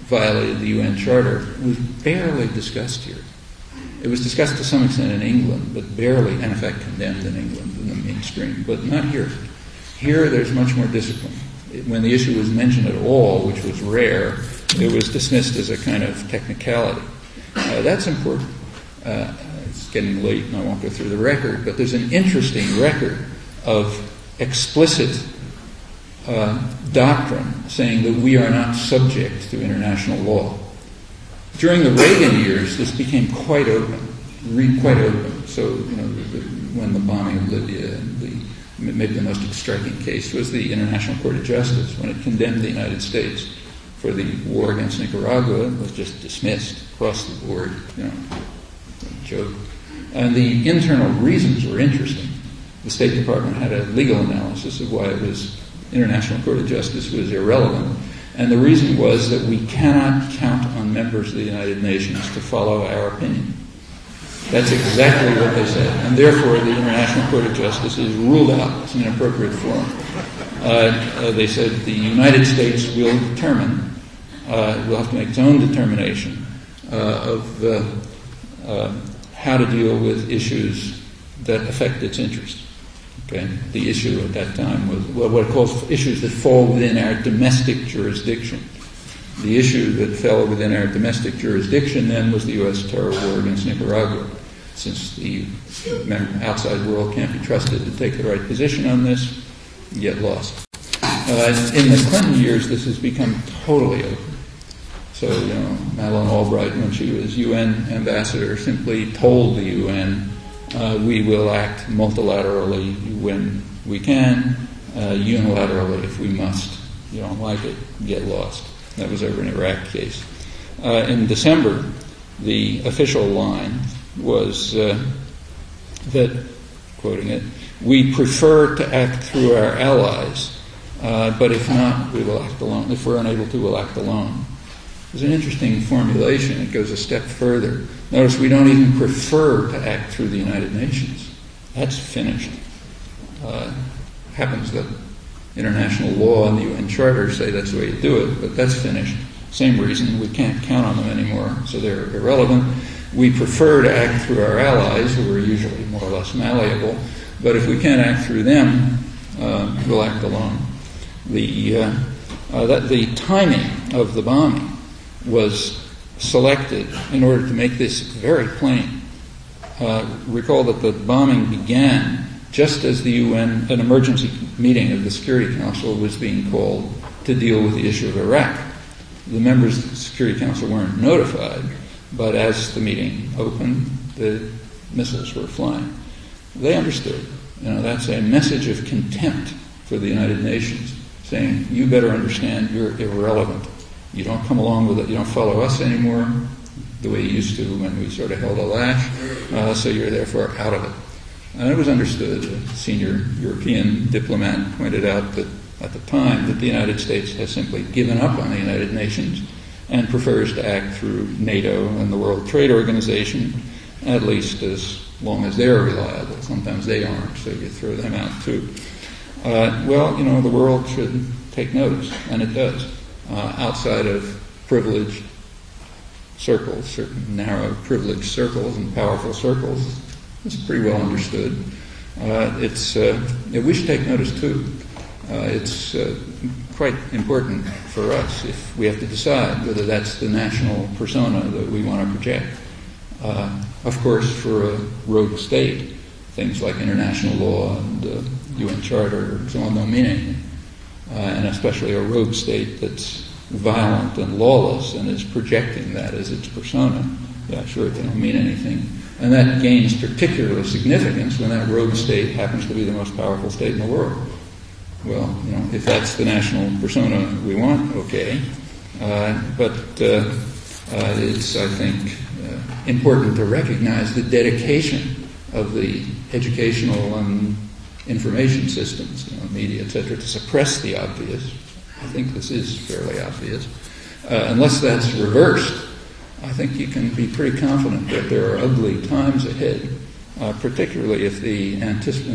violated the UN Charter was barely discussed here. It was discussed to some extent in England, but barely, and in fact condemned in England in the mainstream, but not here. Here there's much more discipline. When the issue was mentioned at all, which was rare, it was dismissed as a kind of technicality. That's important. It's getting late and I won't go through the record, but there's an interesting record of explicit doctrine saying that we are not subject to international law. During the Reagan years, this became quite open. So, when the bombing of Libya, and maybe the most striking case was the International Court of Justice, when it condemned the United States for the war against Nicaragua. It was just dismissed across the board, joke. And the internal reasons were interesting. The State Department had a legal analysis of why International Court of Justice was irrelevant. And the reason was that we cannot count on members of the United Nations to follow our opinion. That's exactly what they said. And therefore, the International Court of Justice is ruled out as an inappropriate forum. They said the United States will determine, will have to make its own determination of how to deal with issues that affect its interest. Okay? The issue at that time was what it calls issues that fall within our domestic jurisdiction. The issue that fell within our domestic jurisdiction then was the U.S. terror war against Nicaragua. Since the outside world can't be trusted to take the right position on this, you get lost. In the Clinton years, this has become totally open. So, Madeleine Albright, when she was UN ambassador, simply told the UN, We will act multilaterally when we can, unilaterally if we must. You don't like it, get lost. That was over in Iraq case. In December, the official line was that, quoting it, we prefer to act through our allies, but if not, we will act alone. If we're unable to, we'll act alone. It's an interesting formulation. It goes a step further. Notice we don't even prefer to act through the United Nations. That's finished. Happens that international law and the UN Charter say that's the way you do it, but that's finished. Same reason, we can't count on them anymore, so they're irrelevant. We prefer to act through our allies, who are usually more or less malleable, but if we can't act through them, we'll act alone. The timing of the bombing was selected in order to make this very plain. Recall that the bombing began just as the UN, an emergency meeting of the Security Council was being called to deal with the issue of Iraq. The members of the Security Council weren't notified, but as the meeting opened, the missiles were flying. They understood. That's a message of contempt for the United Nations, saying, you better understand you're irrelevant. You don't come along with it. You don't follow us anymore the way you used to when we sort of held a lash, so you're therefore out of it. And it was understood. A senior European diplomat pointed out that at the time that the United States has simply given up on the United Nations and prefers to act through NATO and the World Trade Organization, at least as long as they're reliable. Sometimes they aren't, so you throw them out too. The world should take notice, and it does. Outside of privileged circles, certain narrow privileged circles and powerful circles, it's pretty well understood. We should take notice too. It's quite important for us if we have to decide whether that's the national persona that we want to project. Of course, for a rogue state, things like international law and UN Charter and so on don't mean anything. And especially a rogue state that's violent and lawless and is projecting that as its persona. Yeah, sure, they don't mean anything. And that gains particular significance when that rogue state happens to be the most powerful state in the world. Well, if that's the national persona we want, okay. But it's, I think, important to recognize the dedication of the educational and information systems, media, etc., to suppress the obvious. I think this is fairly obvious. Unless that's reversed, I think you can be pretty confident that there are ugly times ahead, particularly if in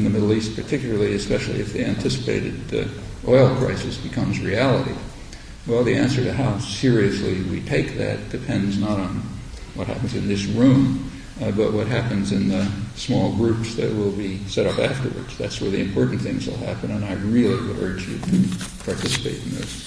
the Middle East, especially if the anticipated oil crisis becomes reality. Well, the answer to how seriously we take that depends not on what happens in this room, but what happens in the small groups that will be set up afterwards. That's where the important things will happen, and I really would urge you to participate in this.